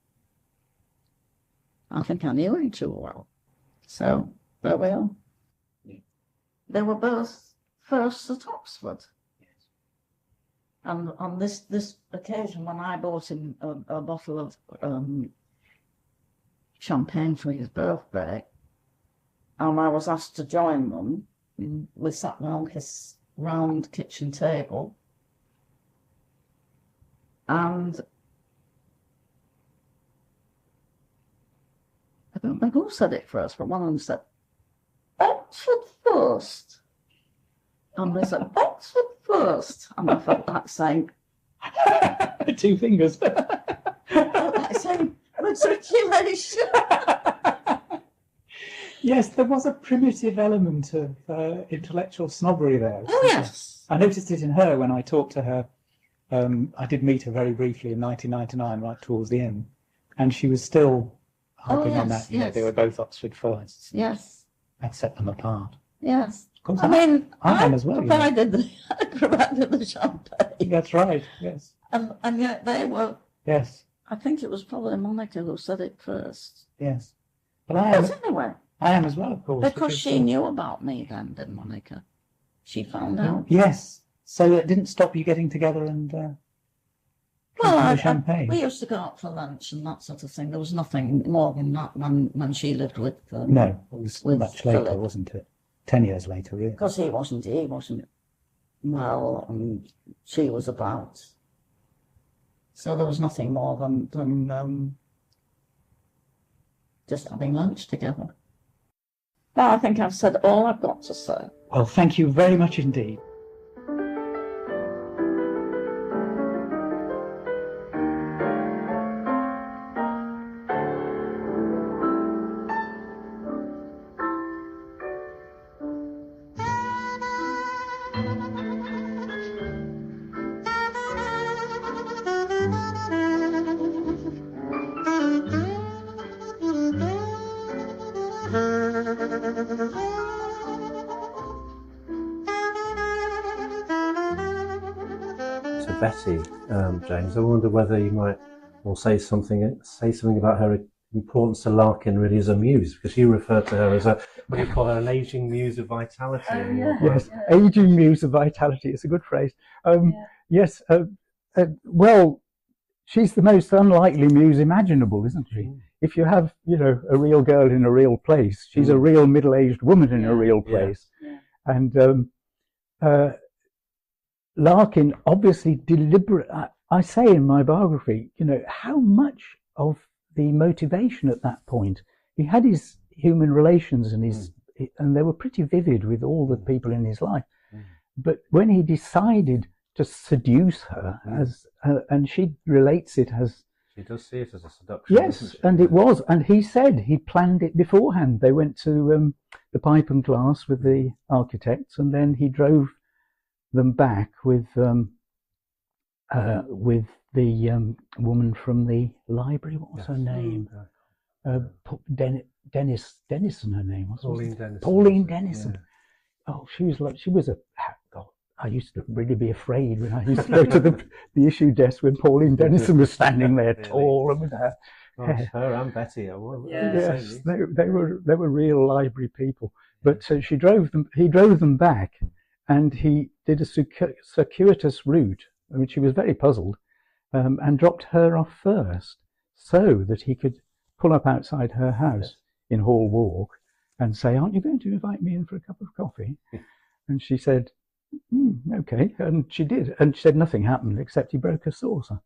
I think I knew him too well. So, there we are. Yeah. They were both first at Oxford. And on this occasion, when I bought him a bottle of champagne for his birthday, and I was asked to join them, we sat round his round kitchen table, and I don't know who said it first, but one of them said, Oxford first. And they said, Oxford first. And I felt like saying, 2 fingers. I felt like saying, matriculation. Yes, there was a primitive element of intellectual snobbery there. Oh, yes. I noticed it in her when I talked to her. I did meet her very briefly in 1999, right towards the end. And she was still harping on yes, that. You know, yes. they were both Oxford firsts. Yes, That set them apart. yes. Of course, I mean, I am as well, you know. I provided the champagne. That's right, yes. And yet they were, Yes, I think it was probably Monica who said it first. yes. But I But anyway, am as well, of course. because she knew about me then, didn't Monica? She found out. Yes. So it didn't stop you getting together and Well, drinking the champagne? we used to go out for lunch and that sort of thing. There was nothing more than that when she lived with No, it was with much later, Philip. wasn't it? 10 years later, really. Because he wasn't well, and she was about. So there was nothing more than just having lunch together. Now I think I've said all I've got to say. Well, thank you very much indeed. So Betty, James, I wonder whether you might say something about her importance to Larkin really as a muse, because you referred to her as a, what do you call her, an aging muse of vitality? Yes, aging muse of vitality. It's a good phrase. Yes, well, she's the most unlikely muse imaginable, isn't she? If you have, a real girl in a real place, she's a real middle-aged woman in a real place. And Larkin obviously deliberate. I say in my biography, how much of the motivation at that point, he had his human relations and they were pretty vivid with all the people in his life. But when he decided to seduce her, and she relates it as, she does see it as a seduction. Yes, and it was, and he said he planned it beforehand. They went to the Pipe and Glass with the architects, and then he drove them back with the woman from the library. What was her name? Dennison, her name was. Pauline Dennison. Yeah. Oh, she was a. God, I used to really be afraid when I used to go to the issue desk when Pauline Dennison was standing there, tall and with her. Gosh, her and Betty. Yes, they were real library people. But he drove them back, and he did a circuitous route. I mean, she was very puzzled, and dropped her off first, so that he could pull up outside her house in Hall Walk and say, "Aren't you going to invite me in for a cup of coffee?" And she said, "Okay," and she did. And she said nothing happened except he broke a saucer,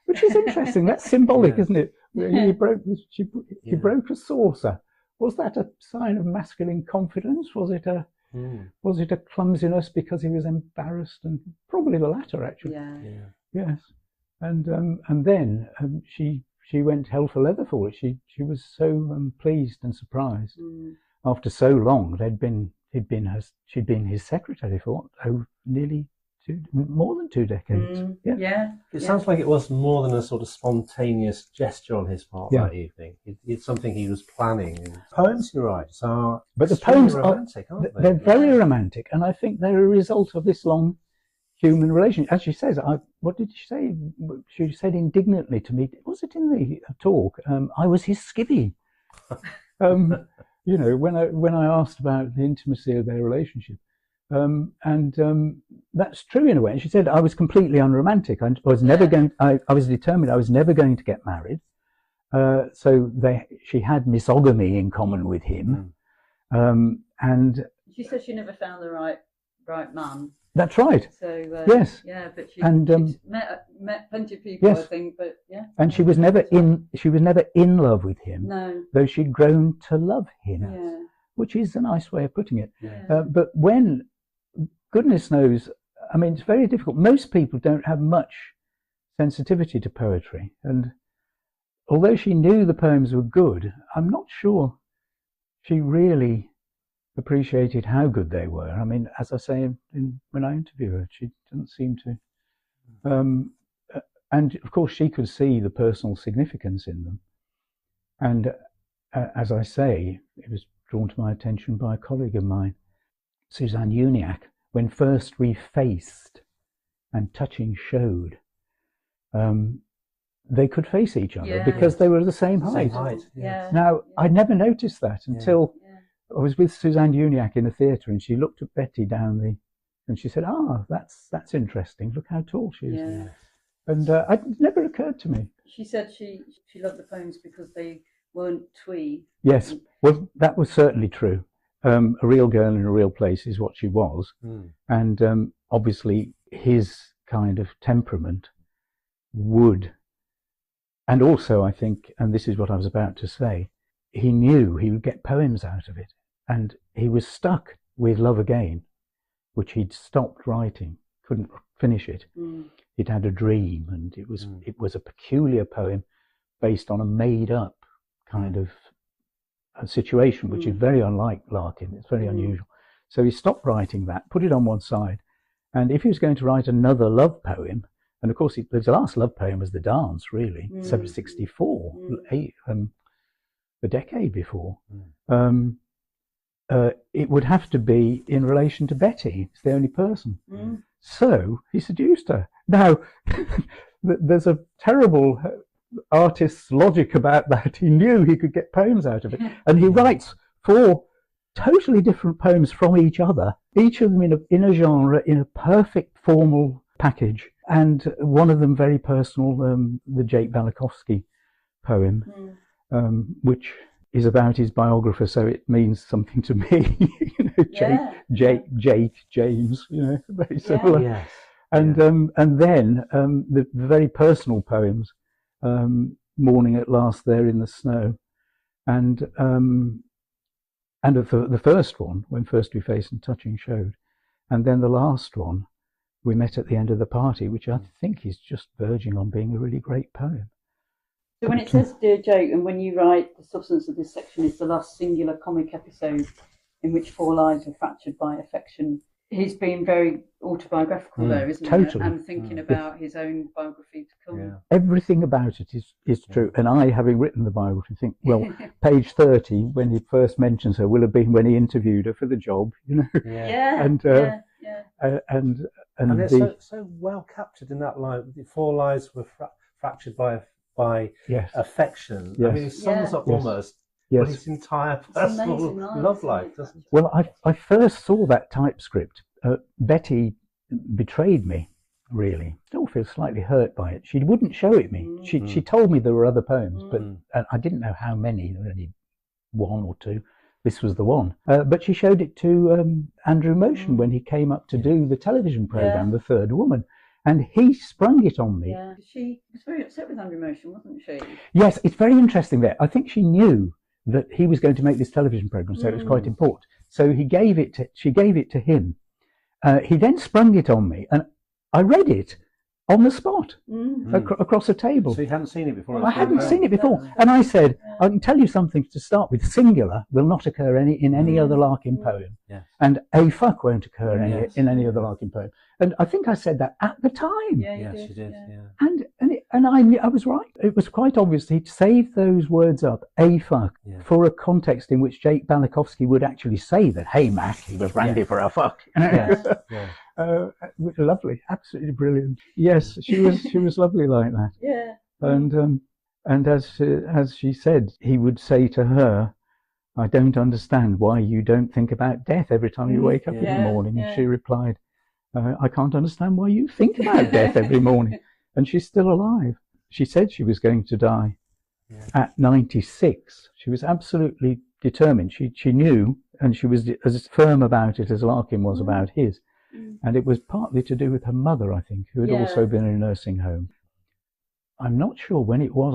which is interesting. That's symbolic, isn't it? He broke a saucer. Was that a sign of masculine confidence? Was it a clumsiness because he was embarrassed? And probably the latter, actually. Yes. And then she went hell for leather for it. She was so pleased and surprised. After so long, she'd been his secretary for nearly more than 2 decades. It sounds like it was more than a sort of spontaneous gesture on his part that evening. It's something he was planning. Poems he writes are, but the poems romantic, aren't they? They're very romantic, and I think they're a result of this long human relation. As she says, what did she say? She said indignantly to me, was it in the talk? I was his skivvy. When I asked about the intimacy of their relationship. That's true in a way. And she said, I was completely unromantic. I was never I was determined I was never going to get married. So she had misogamy in common with him. And she said she never found the right man. That's right. So yes. Yeah, but she's met plenty of people, I think, but And she was never in love with him. No. Though she'd grown to love him. Yeah. Which is a nice way of putting it. But when, goodness knows, I mean, it's very difficult. Most people don't have much sensitivity to poetry. And although she knew the poems were good, I'm not sure she really appreciated how good they were. I mean, as I say, when I interview her, she doesn't seem to. And of course, she could see the personal significance in them. And as I say, it was drawn to my attention by a colleague of mine, Suzanne Uniacke, when first we faced and touching showed, they could face each other because they were the same height. Now, I'd never noticed that until I was with Suzanne Uniacke in a theatre, and she looked at Betty and she said, that's interesting. Look how tall she is. And it never occurred to me. She said she loved the poems because they weren't twee. Yes, well, that was certainly true. A real girl in a real place is what she was. And obviously his kind of temperament would, and also I think, and this is what I was about to say, he knew he would get poems out of it. And he was stuck with Love Again, which he'd stopped writing, couldn't finish it. He'd had a dream, and it was a peculiar poem based on a made up kind of a situation, which is very unlike Larkin. It's very unusual. So he stopped writing that, put it on one side, and if he was going to write another love poem, and of course the last love poem was The Dance, really, 764, the decade before. it would have to be in relation to Betty. It's the only person. So he seduced her. Now, there's a terrible artist's logic about that. He knew he could get poems out of it. And he writes 4 totally different poems from each other, each of them in a genre, in a perfect formal package. And one of them very personal, the Jake Balakovsky poem, which is about his biographer, so it means something to me. Jake, James, very similar. Yes. And then the very personal poems, Morning at Last There in the Snow, and the first one, When First We Faced and Touching Showed, and then the last one, We Met at the End of the Party, which I think is just verging on being a really great poem. So when it says Dear Joke, and when you write the substance of this section is the last singular comic episode in which 4 lives are fractured by affection, he's been very autobiographical there, isn't totally. he? And thinking about his own biography to come. Yeah. Everything about it is true. And I, having written the biography, think, well, page 30, when he first mentions her, will have been when he interviewed her for the job, And it's so well captured in that line. The 4 lives were fractured by affection. Yes. I mean, it sums up almost his entire personal love life, doesn't it? Well, I first saw that typescript. Betty betrayed me, really. Still feel slightly hurt by it. She wouldn't show it me. She told me there were other poems, but I didn't know how many. There were only 1 or 2. This was the one. But she showed it to Andrew Motion when he came up to do the television programme, The Third Woman. And he sprung it on me. Yeah, she was very upset with Andrew Motion, wasn't she? Yes, it's very interesting there. I think she knew that he was going to make this television programme, so it was quite important. So she gave it to him. He then sprung it on me, and I read it on the spot across a table. So you hadn't seen it before? I hadn't seen it before. And I said, I can tell you something to start with. Singular will not occur in any other Larkin poem. Yes. And a fuck won't occur in any other Larkin poem. And I think I said that at the time. Yes, you did. And I knew I was right. It was quite obvious he'd saved those words up, a fuck, for a context in which Jake Balakovsky would actually say that, hey, Mac, he was randy for a fuck. Lovely, absolutely brilliant. Yes, she was lovely like that. Yeah. And as she said, he would say to her, I don't understand why you don't think about death every time you wake up in the morning. And she replied, I can't understand why you think about death every morning. And she's still alive. She said she was going to die at 96. She was absolutely determined. She knew, and she was as firm about it as Larkin was about his. And it was partly to do with her mother, I think, who had also been in a nursing home. I'm not sure when it was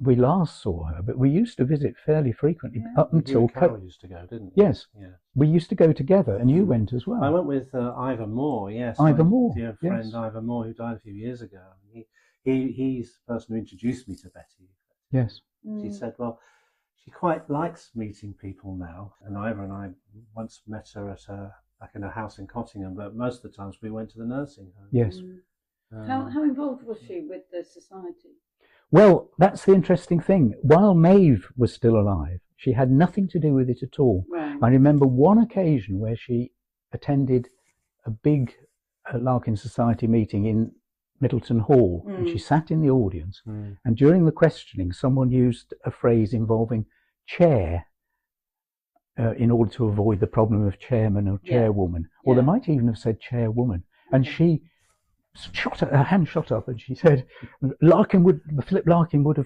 we last saw her, but we used to visit fairly frequently up until... You and Carol used to go, didn't you? Yes. Yeah. We used to go together, and you went as well. I went with Ivor Moore, yes. Ivor Moore, dear friend Ivor Moore, who died a few years ago. He's the person who introduced me to Betty. Yes. She said, well, she quite likes meeting people now. And Ivor and I once met her at like in a house in Cottingham, but most of the times we went to the nursing home. Yes. How involved was she with the society? Well, that's the interesting thing. While Maeve was still alive, she had nothing to do with it at all. Right. I remember one occasion where she attended a big Larkin Society meeting in Middleton Hall, and she sat in the audience, and during the questioning someone used a phrase involving chair in order to avoid the problem of chairman or chairwoman, or they might even have said chairwoman, and she her hand shot up and she said Philip Larkin would have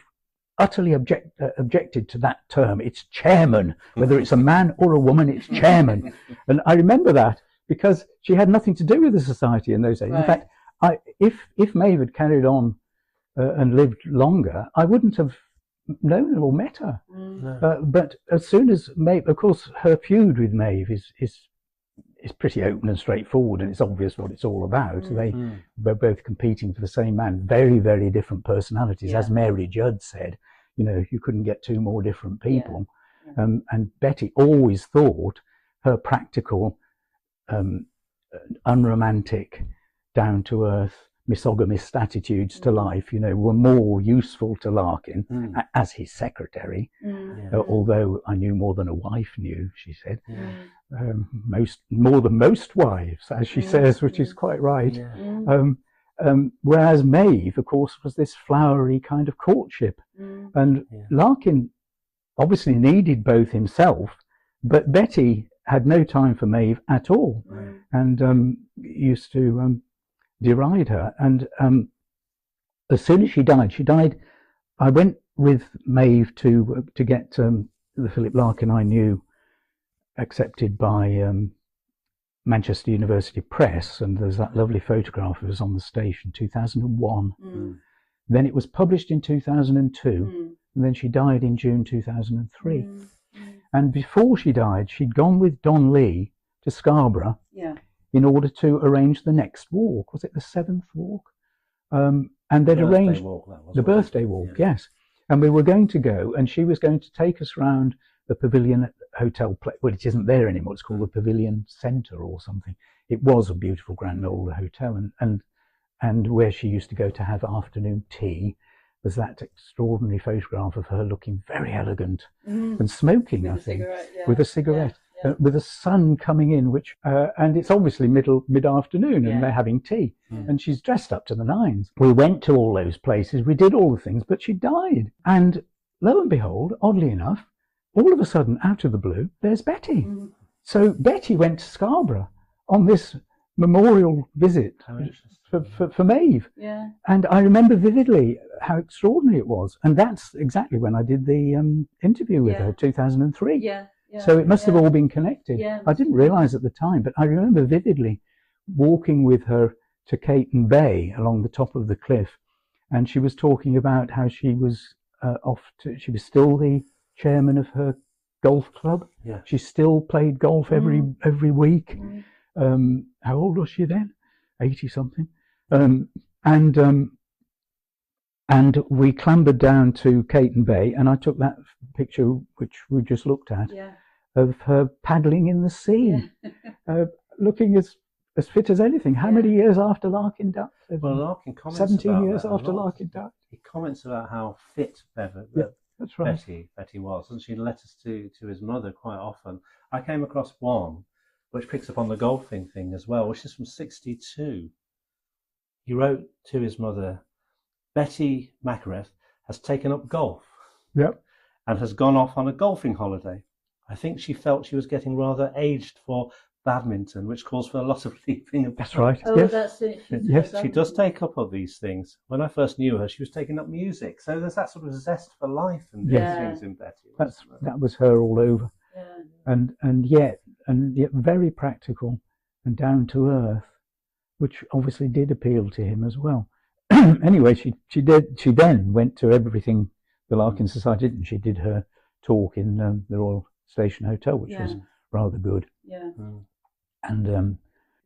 utterly objected to that term. It's chairman, whether it's a man or a woman, it's chairman. And I remember that because she had nothing to do with the society in those days. In fact, if Maeve had carried on and lived longer, I wouldn't have known or met her. But as soon as Maeve, of course, her feud with Maeve is pretty open and straightforward, and it's obvious what it's all about. They were both competing for the same man, very, very different personalities. As Mary Judd said, you couldn't get 2 more different people. And Betty always thought her practical, unromantic, down-to-earth misogamist attitudes to life, were more useful to Larkin as his secretary. Although I knew more than a wife knew, she said. More than most wives, as she says, which is quite right. Whereas Maeve, of course, was this flowery kind of courtship. And Larkin obviously needed both himself, but Betty had no time for Maeve at all, and used to deride her. And as soon as she died, I went with Maeve to get the Philip Larkin I knew accepted by Manchester University Press, and there's that lovely photograph of us on the station, 2001. Then it was published in 2002, and then she died in June 2003. And before she died, she'd gone with Don Lee to Scarborough in order to arrange the next walk. Was it the 7th walk? And they'd arranged the birthday walk, yes. And we were going to go, and she was going to take us round the Pavilion Hotel. Well, it isn't there anymore. It's called the Pavilion Centre or something. It was a beautiful grand old hotel, and where she used to go to have afternoon tea. There's that extraordinary photograph of her looking very elegant and smoking, I think, with a cigarette, with the sun coming in, which and it's obviously mid-afternoon, and they're having tea, and she's dressed up to the nines. We went to all those places, we did all the things, but she died. And lo and behold, oddly enough, all of a sudden, out of the blue, there's Betty. So Betty went to Scarborough on this memorial visit for Maeve. And I remember vividly how extraordinary it was. And that's exactly when I did the interview with her, 2003. So it must have all been connected. I didn't realise at the time, but I remember vividly walking with her to Caton Bay along the top of the cliff. And she was talking about how she was she was still the chairman of her golf club. She still played golf every week. How old was she then? 80 something. And we clambered down to Caton Bay, and I took that picture which we just looked at of her paddling in the sea, looking as fit as anything. How many years after Larkin died? Well, Larkin comments 17 years after Larkin died. He comments about how fit that's right. Betty was, and she'd letters to his mother quite often. I came across one which picks up on the golfing thing as well, which is from 1962. He wrote to his mother, "Betty Mackereth has taken up golf and has gone off on a golfing holiday. I think she felt she was getting rather aged for badminton, which calls for a lot of leaping about." That's right. Oh, that's it. Yes, she does take up all these things. When I first knew her, she was taking up music. So there's that sort of zest for life and these things in Betty. That was her all over. And yet very practical and down to earth, which obviously did appeal to him as well. Anyway, she then went to everything the Larkin Society did, and she did her talk in the Royal Station Hotel, which was rather good. And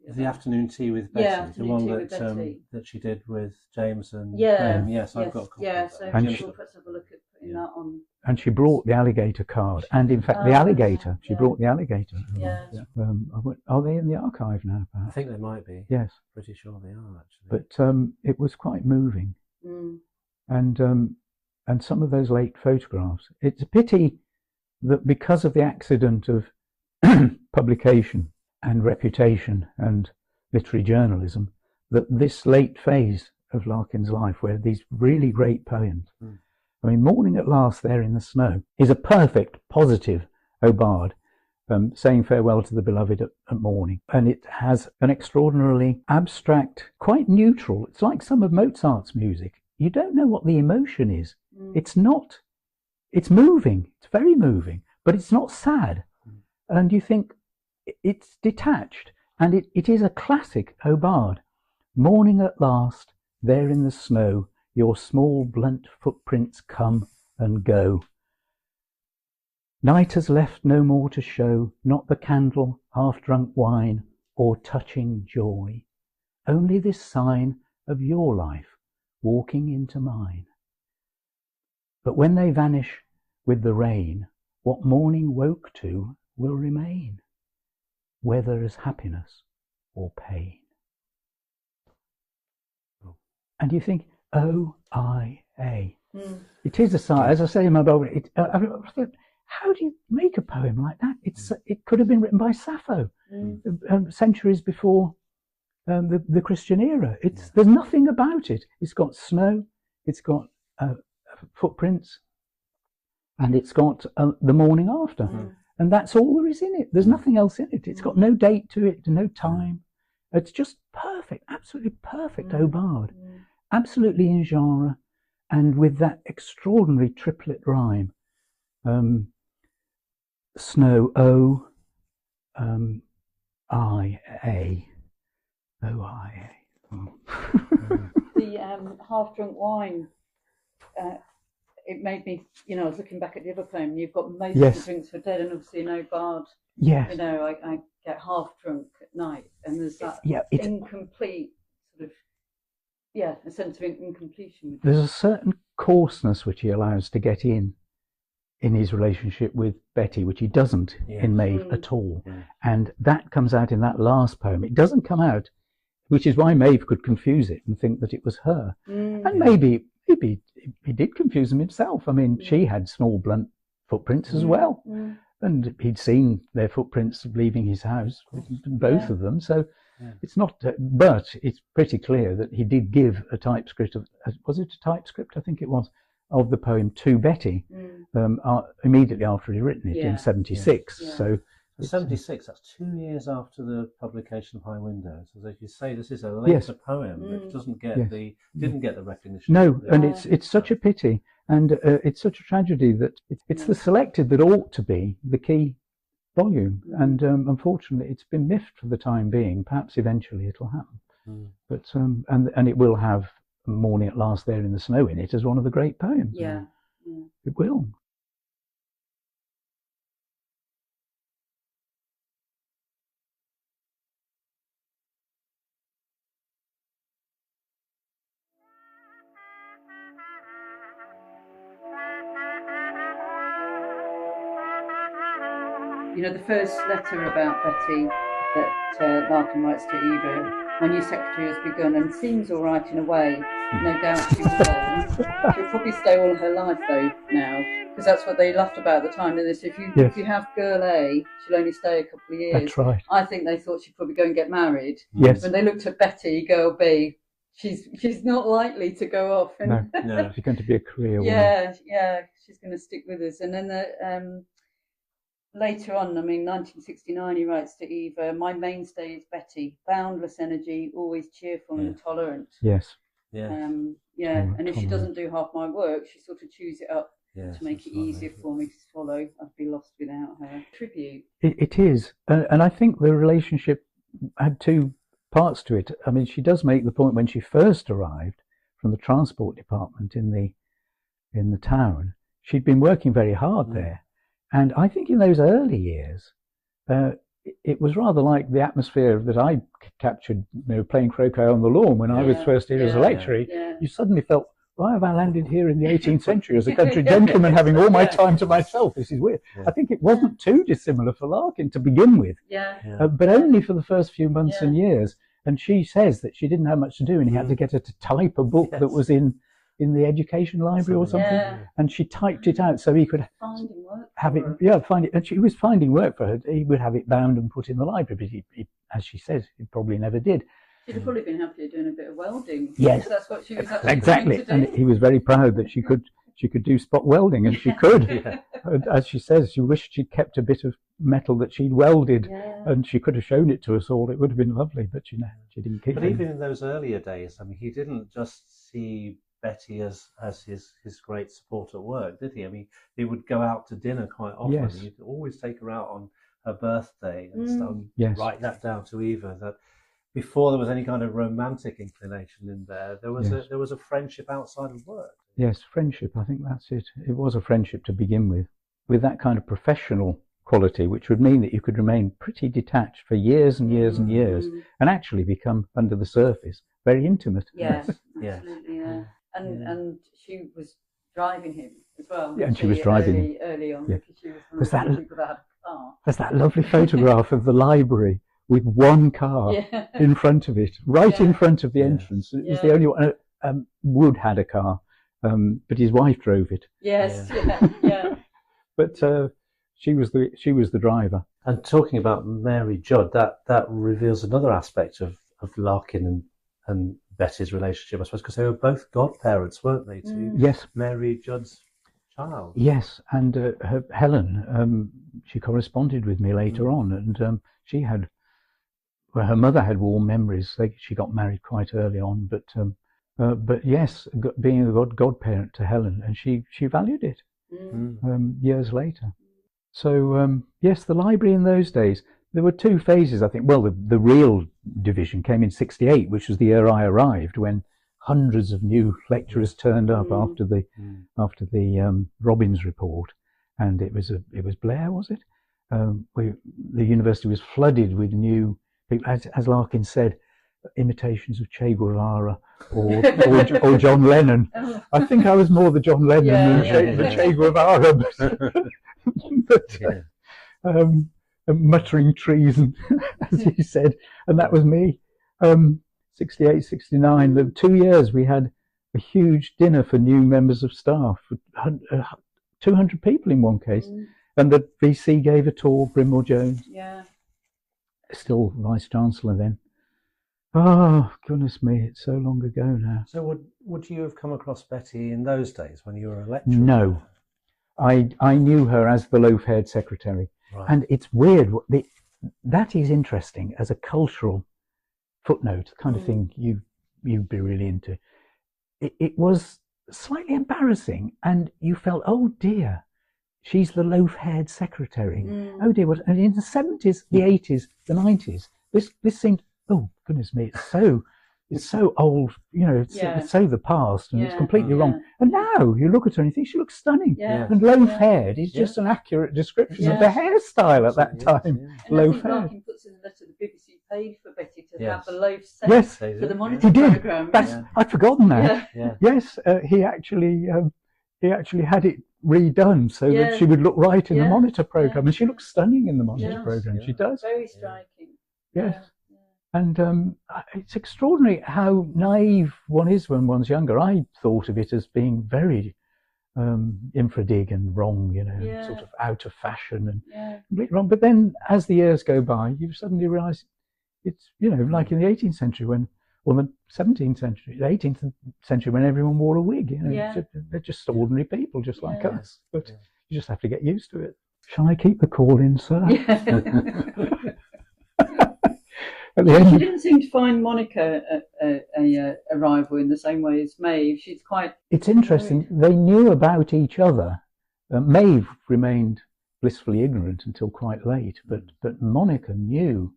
the afternoon tea with Betty, the one that she did with James and yes, I've got a copy of that. And let's have a look at putting that on. And she brought the alligator card, and in fact the alligator. She brought the alligator. Are they in the archive now? Perhaps? I think they might be. Yes, pretty sure they are actually. But it was quite moving, and some of those late photographs. It's a pity that because of the accident of publication and reputation and literary journalism, that this late phase of Larkin's life, where these really great poems. I mean, Morning at Last There in the Snow is a perfect, positive aubade, saying farewell to the beloved at morning. And it has an extraordinarily abstract, quite neutral, it's like some of Mozart's music. You don't know what the emotion is. It's not, it's moving, it's very moving, but it's not sad. And you think it's detached, and it is a classic aubade. Morning at last, there in the snow, your small blunt footprints come and go. Night has left no more to show, not the candle, half-drunk wine, or touching joy. Only this sign of your life walking into mine. But when they vanish with the rain, what morning woke to will remain, whether as happiness or pain. and you think, O-I-A. It is a sigh. As I say in my biography, how do you make a poem like that? It could have been written by Sappho centuries before the Christian era. There's nothing about it. It's got snow, it's got footprints, and it's got the morning after. And that's all there is in it. There's nothing else in it. It's got no date to it, no time. It's just perfect, absolutely perfect Aubade. Absolutely in genre, and with that extraordinary triplet rhyme. Snow, O, I-A. O-I-A. The half-drunk wine, it made me, I was looking back at the other poem. You've got most of the drinks for dead, and obviously an Aubade. Yes. I get half drunk at night, and there's that incomplete sort of, a sense of incompletion. There's a certain coarseness which he allows to get in his relationship with Betty, which he doesn't in Maeve at all. And that comes out in that last poem. It doesn't come out, which is why Maeve could confuse it and think that it was her. And maybe he did confuse them himself. I mean, she had small, blunt footprints as well. And he'd seen their footprints leaving his house, both of them. So it's not, but it's pretty clear that he did give a typescript was it a typescript? I think it was, of the poem to Betty immediately after he'd written it in 76. So 76, that's 2 years after the publication of High Windows. As you say, this is a later poem that doesn't get didn't get the recognition. No, and it's such a pity, and it's such a tragedy that it's the selected that ought to be the key volume, and unfortunately it's been miffed for the time being. Perhaps eventually it'll happen, but and it will have Morning at Last There in the Snow in it as one of the great poems. It will. The first letter about Betty that Larkin writes to Eva, my new secretary has begun and seems all right in a way. No doubt she will. She'll probably stay all her life though now, because that's what they laughed about at the time. And they said, if you have girl A, she'll only stay a couple of years. That's right. I think they thought she'd probably go and get married. Yes. When they looked at Betty, girl B, she's not likely to go off. And no, she's going to be a career woman. Yeah, she's going to stick with us. And then later on, 1969, he writes to Eva, my mainstay is Betty, boundless energy, always cheerful and tolerant. Yes. And if she doesn't do half my work, she sort of chews it up to make it easier for me to swallow. I'd be lost without her. Tribute. It is. And I think the relationship had two parts to it. I mean, she does make the point when she first arrived from the transport department in the town, she'd been working very hard there. And I think in those early years, it was rather like the atmosphere that I captured, playing croquet on the lawn when I was first here as a lecturer. You suddenly felt, why have I landed here in the 18th century as a country gentleman having all my time to myself? This is weird. I think it wasn't too dissimilar for Larkin to begin with, but only for the first few months and years. And she says that she didn't have much to do, and he had to get her to type a book that was in the education library or something, and she typed it out so he could have it, find it. And she was finding work for her. He would have it bound and put in the library, but he, as she says, he probably never did. She'd have probably been happier doing a bit of welding. Yes, that's what she was actually exactly. To do. And he was very proud that she could do spot welding, and she could. As she says, she wished she'd kept a bit of metal that she'd welded, and she could have shown it to us all. It would have been lovely, but she didn't keep it. But even in those earlier days, he didn't just see Betty as his great support at work, did he? He would go out to dinner quite often. Yes. He'd always take her out on her birthday and stuff. Write that down to Eva, that before there was any kind of romantic inclination in there, there was a friendship outside of work. Yes, friendship. I think that's it. It was a friendship to begin with that kind of professional quality, which would mean that you could remain pretty detached for years and years and years, and actually become, under the surface, very intimate. Yes, absolutely. And she was driving him as well. Yeah, and she was driving him early on. Yeah. Because she was one of the people that had a car. There's that lovely photograph of the library with one car in front of it, right in front of the entrance. It was the only one. Wood had a car, but his wife drove it. Yes, yeah. But she was the driver. And talking about Mary Judd, that reveals another aspect of Larkin and Betty's relationship, I suppose, because they were both godparents, weren't they, to Yes. Mary Judd's child? Yes, and Helen, she corresponded with me later on, and she had, well, her mother had warm memories. She got married quite early on, but yes, being a godparent to Helen, and she valued it years later. So yes, the library in those days, there were two phases, I think. Well, the real division came in '68, which was the year I arrived, when hundreds of new lecturers turned up after the Robbins report, and it was Blair, was it? The university was flooded with new people, as Larkin said, imitations of Che Guevara or John Lennon. I think I was more the John Lennon than the Che Guevara. But muttering treason, as he said, and that was me. 68, 69, the 2 years we had a huge dinner for new members of staff, 200 people in one case, and the VC gave a talk, Brimwell Jones, still Vice Chancellor then. Oh, goodness me, it's so long ago now. So would you have come across Betty in those days when you were a lecturer? No. I knew her as the loaf-haired secretary. Right. And it's weird. That is interesting as a cultural footnote, kind of thing you'd be really into. It was slightly embarrassing, and you felt, oh dear, she's the loaf-haired secretary. Oh dear, what? And in the 70s, the 80s, the 90s, this seemed, oh goodness me, it's so old, it's so the past, and it's completely wrong. And now you look at her and you think she looks stunning. And loaf-haired is just an accurate description of the hairstyle at that time. Loaf-haired. Larkin puts in the letter the BBC paid for Betty to have the loaf set for the monitor he did. programme. I'd forgotten that. Yes, he actually had it redone so that she would look right in the monitor programme, and she looks stunning in the monitor programme. She does. Very striking. Yes. And it's extraordinary how naive one is when one's younger. I thought of it as being very infra-dig and wrong, sort of out of fashion and completely wrong. But then as the years go by, you suddenly realise it's, like in the 18th century the 17th century, the 18th century when everyone wore a wig. They're just ordinary people, just like us. But you just have to get used to it. Shall I keep the call in, sir? At the end, she didn't seem to find Monica a rival in the same way as Maeve. She's quite... It's interesting. They knew about each other. Maeve remained blissfully ignorant until quite late, but Monica knew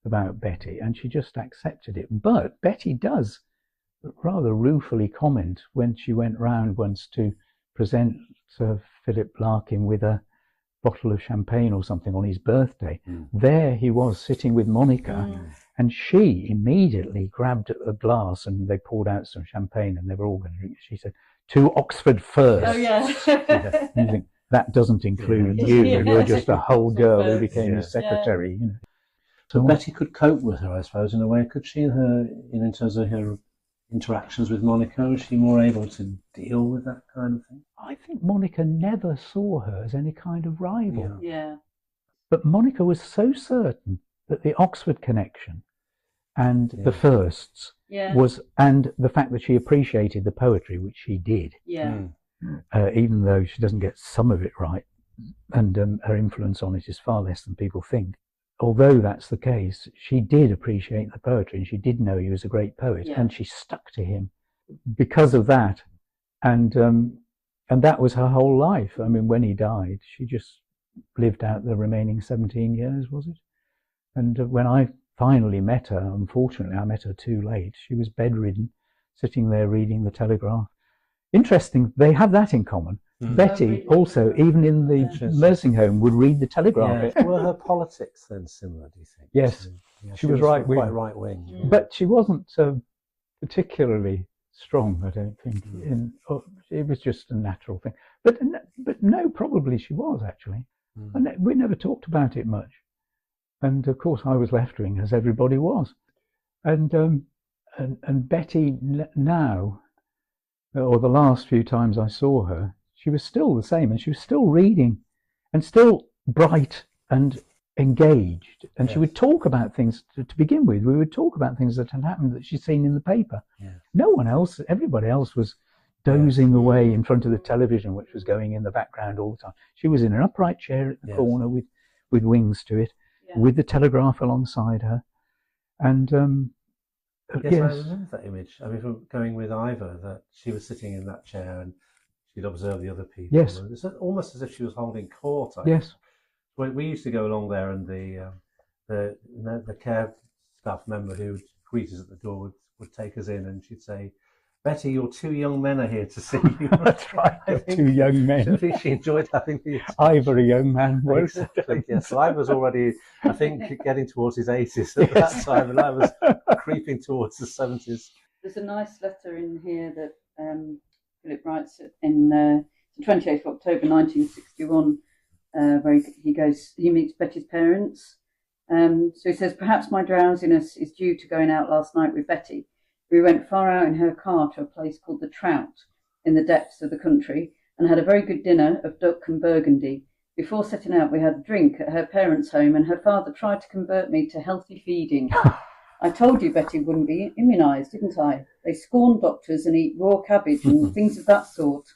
about Betty, and she just accepted it. But Betty does rather ruefully comment when she went round once to present Philip Larkin with a bottle of champagne or something on his birthday. There he was sitting with Monica, and she immediately grabbed a glass and they poured out some champagne and they were all going to drink. She said, "To Oxford first." Oh yeah. And you think, that doesn't include you. You're just a whole girl who became his secretary. So Betty could cope with her, I suppose, in a way, could she? In terms of her interactions with Monica, was she more able to deal with that kind of thing? I think Monica never saw her as any kind of rival. But Monica was so certain that the Oxford connection and the firsts was, and the fact that she appreciated the poetry, which she did, even though she doesn't get some of it right, and her influence on it is far less than people think. Although that's the case, she did appreciate the poetry, and she did know he was a great poet, and she stuck to him because of that. And that was her whole life. I mean, when he died, she just lived out the remaining 17 years, was it? And when I finally met her, unfortunately, I met her too late. She was bedridden, sitting there reading the Telegraph. Interesting, they have that in common. Betty also, even in the nursing home, would read the Telegraph. Were her politics then similar, do you think? Yes, she was right wing. Quite right wing. But she wasn't particularly strong, I don't think. It was just a natural thing. But no, probably she was actually. And we never talked about it much. And of course, I was left wing, as everybody was. And Betty now or the last few times I saw her, she was still the same, and she was still reading, and still bright and engaged. And she would talk about things, to begin with, we would talk about things that had happened that she'd seen in the paper. No one else, everybody else was dozing away in front of the television, which was going in the background all the time. She was in an upright chair at the corner with wings to it, with the telegraph alongside her. And yes, I remember that image. I mean, from going with Ivor, that she was sitting in that chair and she'd observe the other people. Yes. It's almost as if she was holding court. Yes. When we used to go along there, and the care staff member who would greet us at the door would take us in, and she'd say, "Betty, your 2 young men are here to see you." That's right, 2 young men. I think she enjoyed having the... Ivor, a young man, was. Exactly, yes. So I was already, I think, getting towards his 80s at that time, and I was creeping towards the 70s. There's a nice letter in here that Philip writes in the 28th of October 1961, where he meets Betty's parents. So he says, "Perhaps my drowsiness is due to going out last night with Betty. We went far out in her car to a place called the Trout in the depths of the country and had a very good dinner of duck and burgundy. Before setting out, we had a drink at her parents' home, and her father tried to convert me to healthy feeding. I told you Betty wouldn't be immunised, didn't I? They scorn doctors and eat raw cabbage and things of that sort.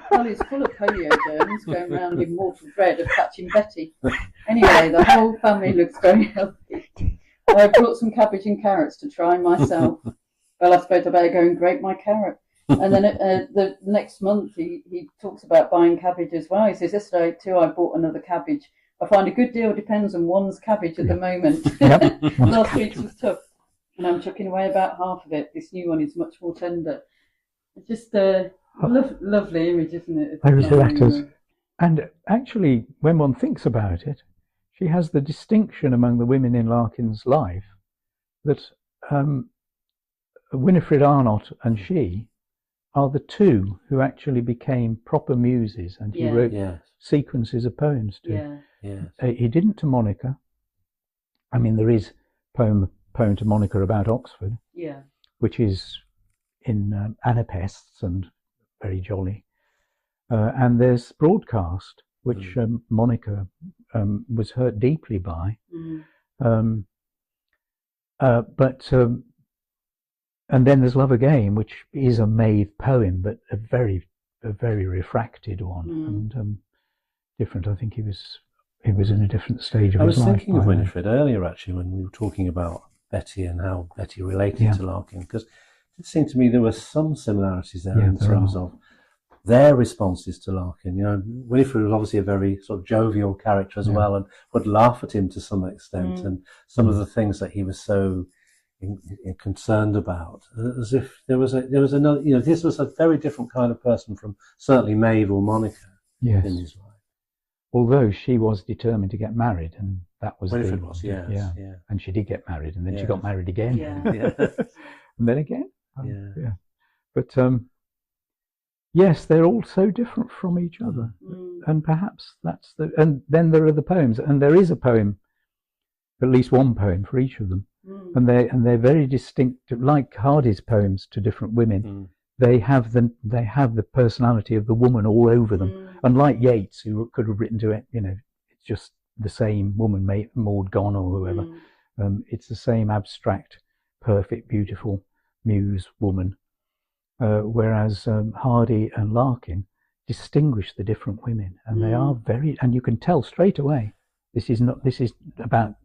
Charlie's full of polio germs, going round in mortal dread of catching Betty. Anyway, the whole family looks very healthy. I brought some cabbage and carrots to try myself. Well, I suppose I better go and grate my carrot." And then the next month he talks about buying cabbage as well. He says, "Yesterday too I bought another cabbage. I find a good deal depends on one's cabbage at the moment." Last week's was tough, and I'm chucking away about half of it. This new one is much more tender. It's just a lovely image, isn't it? Those letters. And actually, when one thinks about it, she has the distinction among the women in Larkin's life that Winifred Arnott and she are the two who actually became proper muses, and he wrote sequences of poems to. He didn't to Monica. I mean, there is poem to Monica about Oxford, which is in anapests and very jolly. And there's Broadcast, which Monica was hurt deeply by. And then there's Love Again, which is a Maeve poem, but a very refracted one, and different. I think he was in a different stage of his life. I was thinking of Winifred earlier, actually, when we were talking about Betty and how Betty related to Larkin, because it seemed to me there were some similarities there in terms of their responses to Larkin. You know, Winifred was obviously a very sort of jovial character as well, and would laugh at him to some extent, and some of the things that he was so concerned about, as if there was another. You know, this was a very different kind of person from certainly Maeve or Monica in his life. Although she was determined to get married, and that was Winifred was, and she did get married, and then she got married again, and then again, But yes, they're all so different from each other, and perhaps that's the. And then there are the poems, and there is a poem, at least one poem for each of them. And they're very distinct, like Hardy's poems to different women. They have the personality of the woman all over them. Unlike Yeats, who could have written to it, you know, it's just the same woman, Maud Gonne or whoever. It's the same abstract, perfect, beautiful muse woman. Whereas Hardy and Larkin distinguish the different women, and they are very, and you can tell straight away. This is about.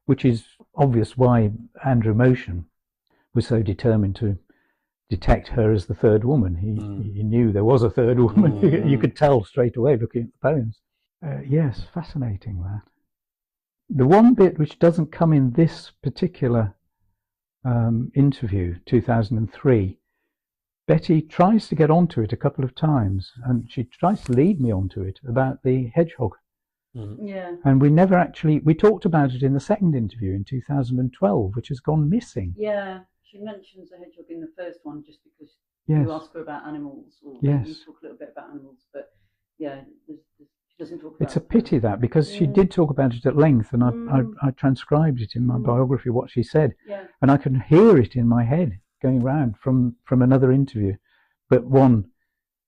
Which is obvious why Andrew Motion was so determined to detect her as the third woman. He knew there was a third woman. You could tell straight away looking at the poems. Yes, fascinating that. The one bit which doesn't come in this particular interview, 2003, Betty tries to get onto it a couple of times, and she tries to lead me onto it about the hedgehog. And we talked about it in the second interview in 2012, which has gone missing. She mentions the hedgehog in the first one just because you ask her about animals, or you talk a little bit about animals, but she doesn't talk about It's a pity that, because she did talk about it at length, and I transcribed it in my biography, what she said, and I can hear it in my head going round from another interview, but one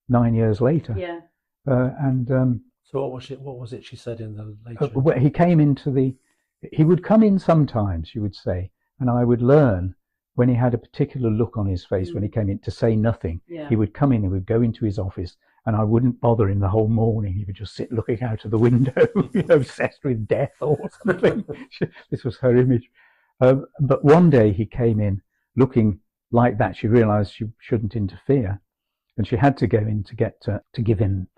9 years later. Yeah. So what was it she said in the later? He came into he would come in sometimes, she would say, and I would learn when he had a particular look on his face when he came in to say nothing. Yeah. He would come in, he would go into his office, and I wouldn't bother him the whole morning. He would just sit looking out of the window, obsessed with death or something. This was her image. But one day he came in looking like that. She realised she shouldn't interfere, and she had to go in to give him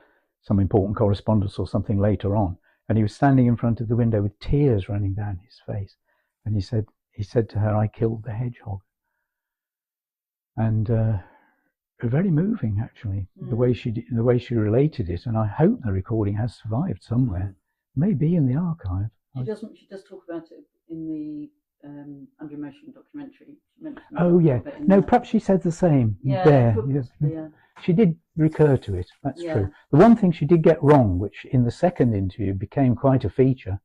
some important correspondence or something later on. And he was standing in front of the window with tears running down his face. And he said to her, "I killed the hedgehog." And very moving, actually, the way she related it. And I hope the recording has survived somewhere, maybe in the archive. She does talk about it in the Andrew Motion documentary. Oh yeah, no, perhaps she said the same. Yeah, there. Yes. Yeah. She did recur to it. That's true. The one thing she did get wrong, which in the second interview became quite a feature,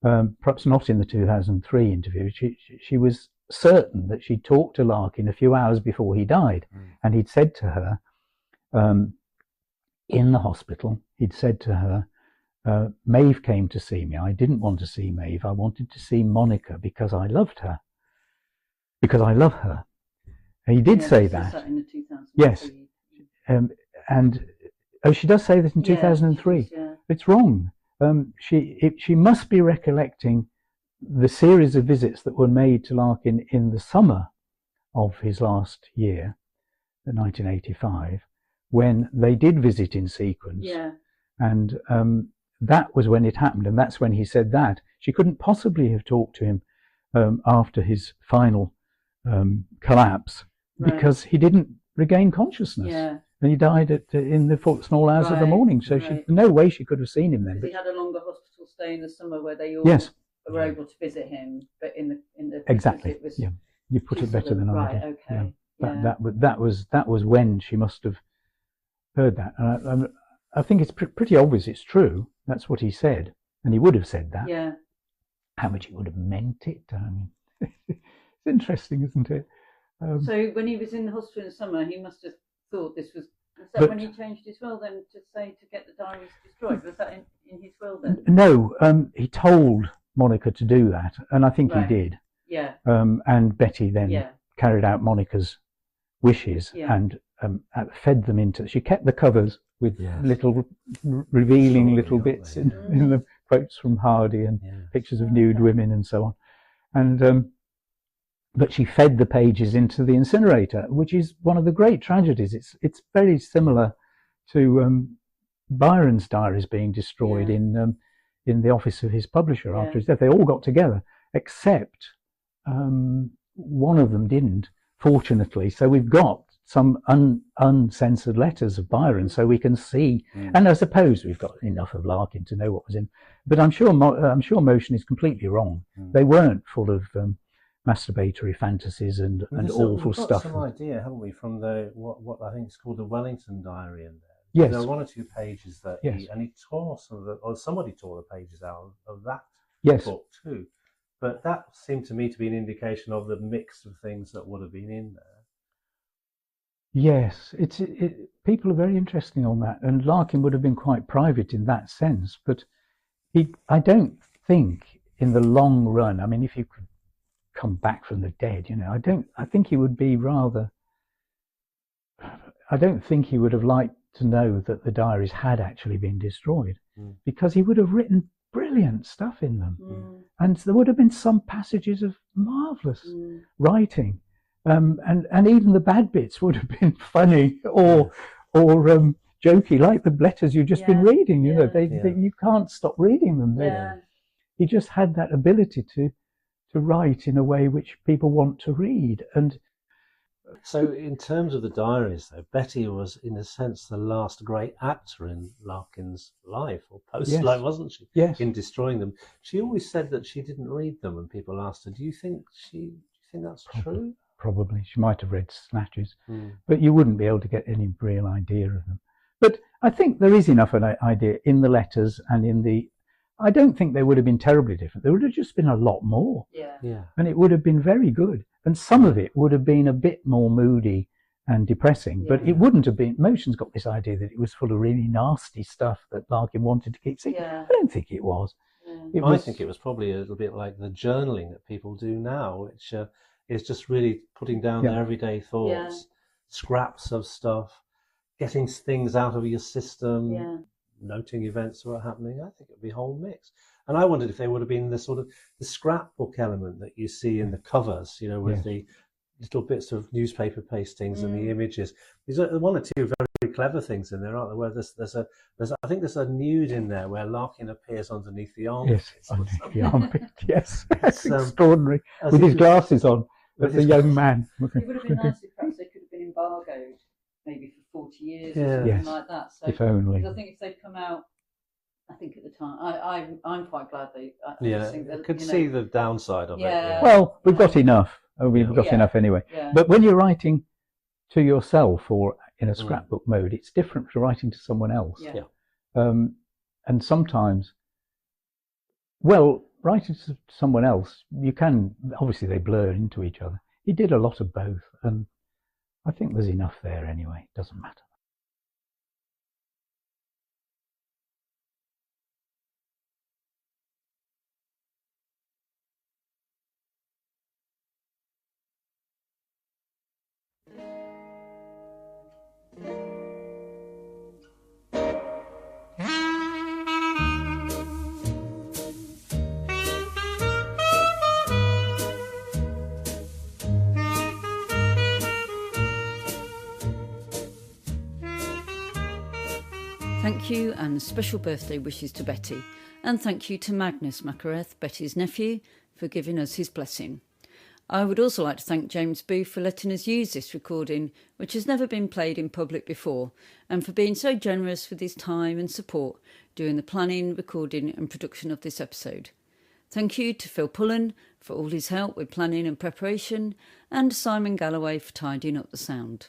perhaps not in the 2003 interview. She was certain that she talked to Larkin a few hours before he died, and he'd said to her in the hospital, he'd said to her, "Maeve came to see me. I didn't want to see Maeve. I wanted to see Monica because I loved her. Because I love her." And he did say that. In the 2003. Yes. And she does say that in 2003. It's wrong. She must be recollecting the series of visits that were made to Larkin in the summer of his last year, 1985, when they did visit in sequence. Yeah. And that was when it happened, and that's when he said that. She couldn't possibly have talked to him after his final collapse, because he didn't regain consciousness. Yeah. And he died in the small hours of the morning, so no way she could have seen him then. But he had a longer hospital stay in the summer where they all were able to visit him, but in the exactly, it was, you put it better than I did. Okay. Yeah. That was when she must have heard that, and I think it's pretty obvious it's true. That's what he said, and he would have said that. Yeah. How much he would have meant it. I mean, it's interesting, isn't it? So when he was in the hospital in the summer, he must have thought this was. Was that when he changed his will then to say to get the diaries destroyed? Was that in his will then? No, he told Monica to do that, and I think he did. Yeah. And Betty then carried out Monica's wishes and fed them into. She kept the covers with little revealing little bits in the quotes from Hardy and pictures of nude women and so on, and. But she fed the pages into the incinerator, which is one of the great tragedies. It's very similar to Byron's diaries being destroyed in the office of his publisher after his death. They all got together, except one of them didn't, fortunately. So we've got some uncensored letters of Byron, so we can see. And I suppose we've got enough of Larkin to know what was in. But I'm sure Motion is completely wrong. They weren't full of masturbatory fantasies and awful stuff. We've got some idea, haven't we, from what I think is called the Wellington Diary in there. Yes. There are one or two pages that he tore somebody tore the pages out of that book too. But that seemed to me to be an indication of the mix of things that would have been in there. Yes, people are very interesting on that, and Larkin would have been quite private in that sense. But I don't think in the long run, I mean, if you could come back from the dead, I think he would be rather. I don't think he would have liked to know that the diaries had actually been destroyed, because he would have written brilliant stuff in them, and there would have been some passages of marvelous writing, and even the bad bits would have been funny or jokey, like the letters you've just been reading. You can't stop reading them. He just had that ability to write in a way which people want to read. And so in terms of the diaries, though, Betty was in a sense the last great actor in Larkin's life, or post-life, wasn't she? Yes. In destroying them. She always said that she didn't read them when people asked her. Do you think that's true? Probably. She might have read snatches, but you wouldn't be able to get any real idea of them. But I think there is enough of an idea in the letters and in the. I don't think they would have been terribly different. There would have just been a lot more. Yeah. And it would have been very good. And some of it would have been a bit more moody and depressing. But it wouldn't have been. Motion's got this idea that it was full of really nasty stuff that Larkin wanted to keep secret. Yeah. I don't think it was. I think it was probably a little bit like the journaling that people do now, which is just really putting down their everyday thoughts, scraps of stuff, getting things out of your system, noting events that were happening. I think it would be a whole mix. And I wondered if there would have been the sort of the scrapbook element that you see in the covers, you know, with the little bits of newspaper pastings and the images. There's one or two very clever things in there, aren't there? Where I think there's a nude in there where Larkin appears underneath the armpit. Yes, underneath the armpit. Yes, that's extraordinary. With his glasses on, as a young man. It would have been nice if perhaps they could have been embargoed, maybe for 40 years or something like that. So, if only. Because I think if they'd come out, I think at the time, I'm quite glad they. I could see the downside of it. Yeah. Well, we've got enough. We've got enough anyway. Yeah. But when you're writing to yourself or in a scrapbook mode, it's different to writing to someone else. Yeah. And sometimes, writing to someone else, you can, obviously they blur into each other. He did a lot of both, and I think there's enough there anyway. It doesn't matter. Thank you and special birthday wishes to Betty. And thank you to Magnus Mackereth, Betty's nephew, for giving us his blessing. I would also like to thank James Booth for letting us use this recording, which has never been played in public before, and for being so generous with his time and support during the planning, recording and production of this episode. Thank you to Phil Pullen for all his help with planning and preparation, and Simon Galloway for tidying up the sound.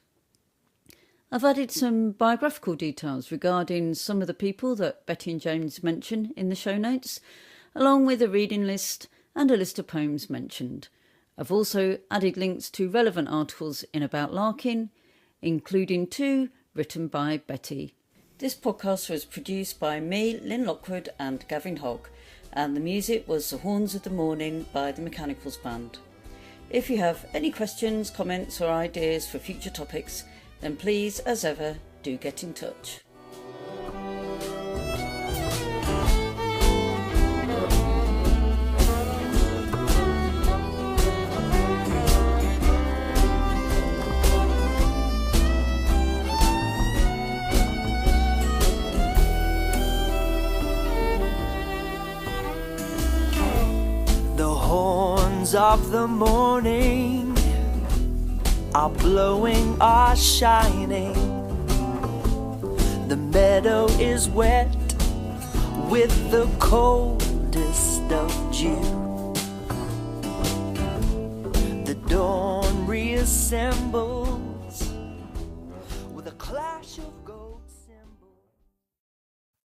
I've added some biographical details regarding some of the people that Betty and James mention in the show notes, along with a reading list and a list of poems mentioned. I've also added links to relevant articles in About Larkin, including 2 written by Betty. This podcast was produced by me, Lynn Lockwood, and Gavin Hogg, and the music was The Horns of the Morning by the Mechanicals Band. If you have any questions, comments or ideas for future topics, then please, as ever, do get in touch. The horns of the morning are blowing, are shining. The meadow is wet with the coldest of dew. The dawn reassembles with a clash of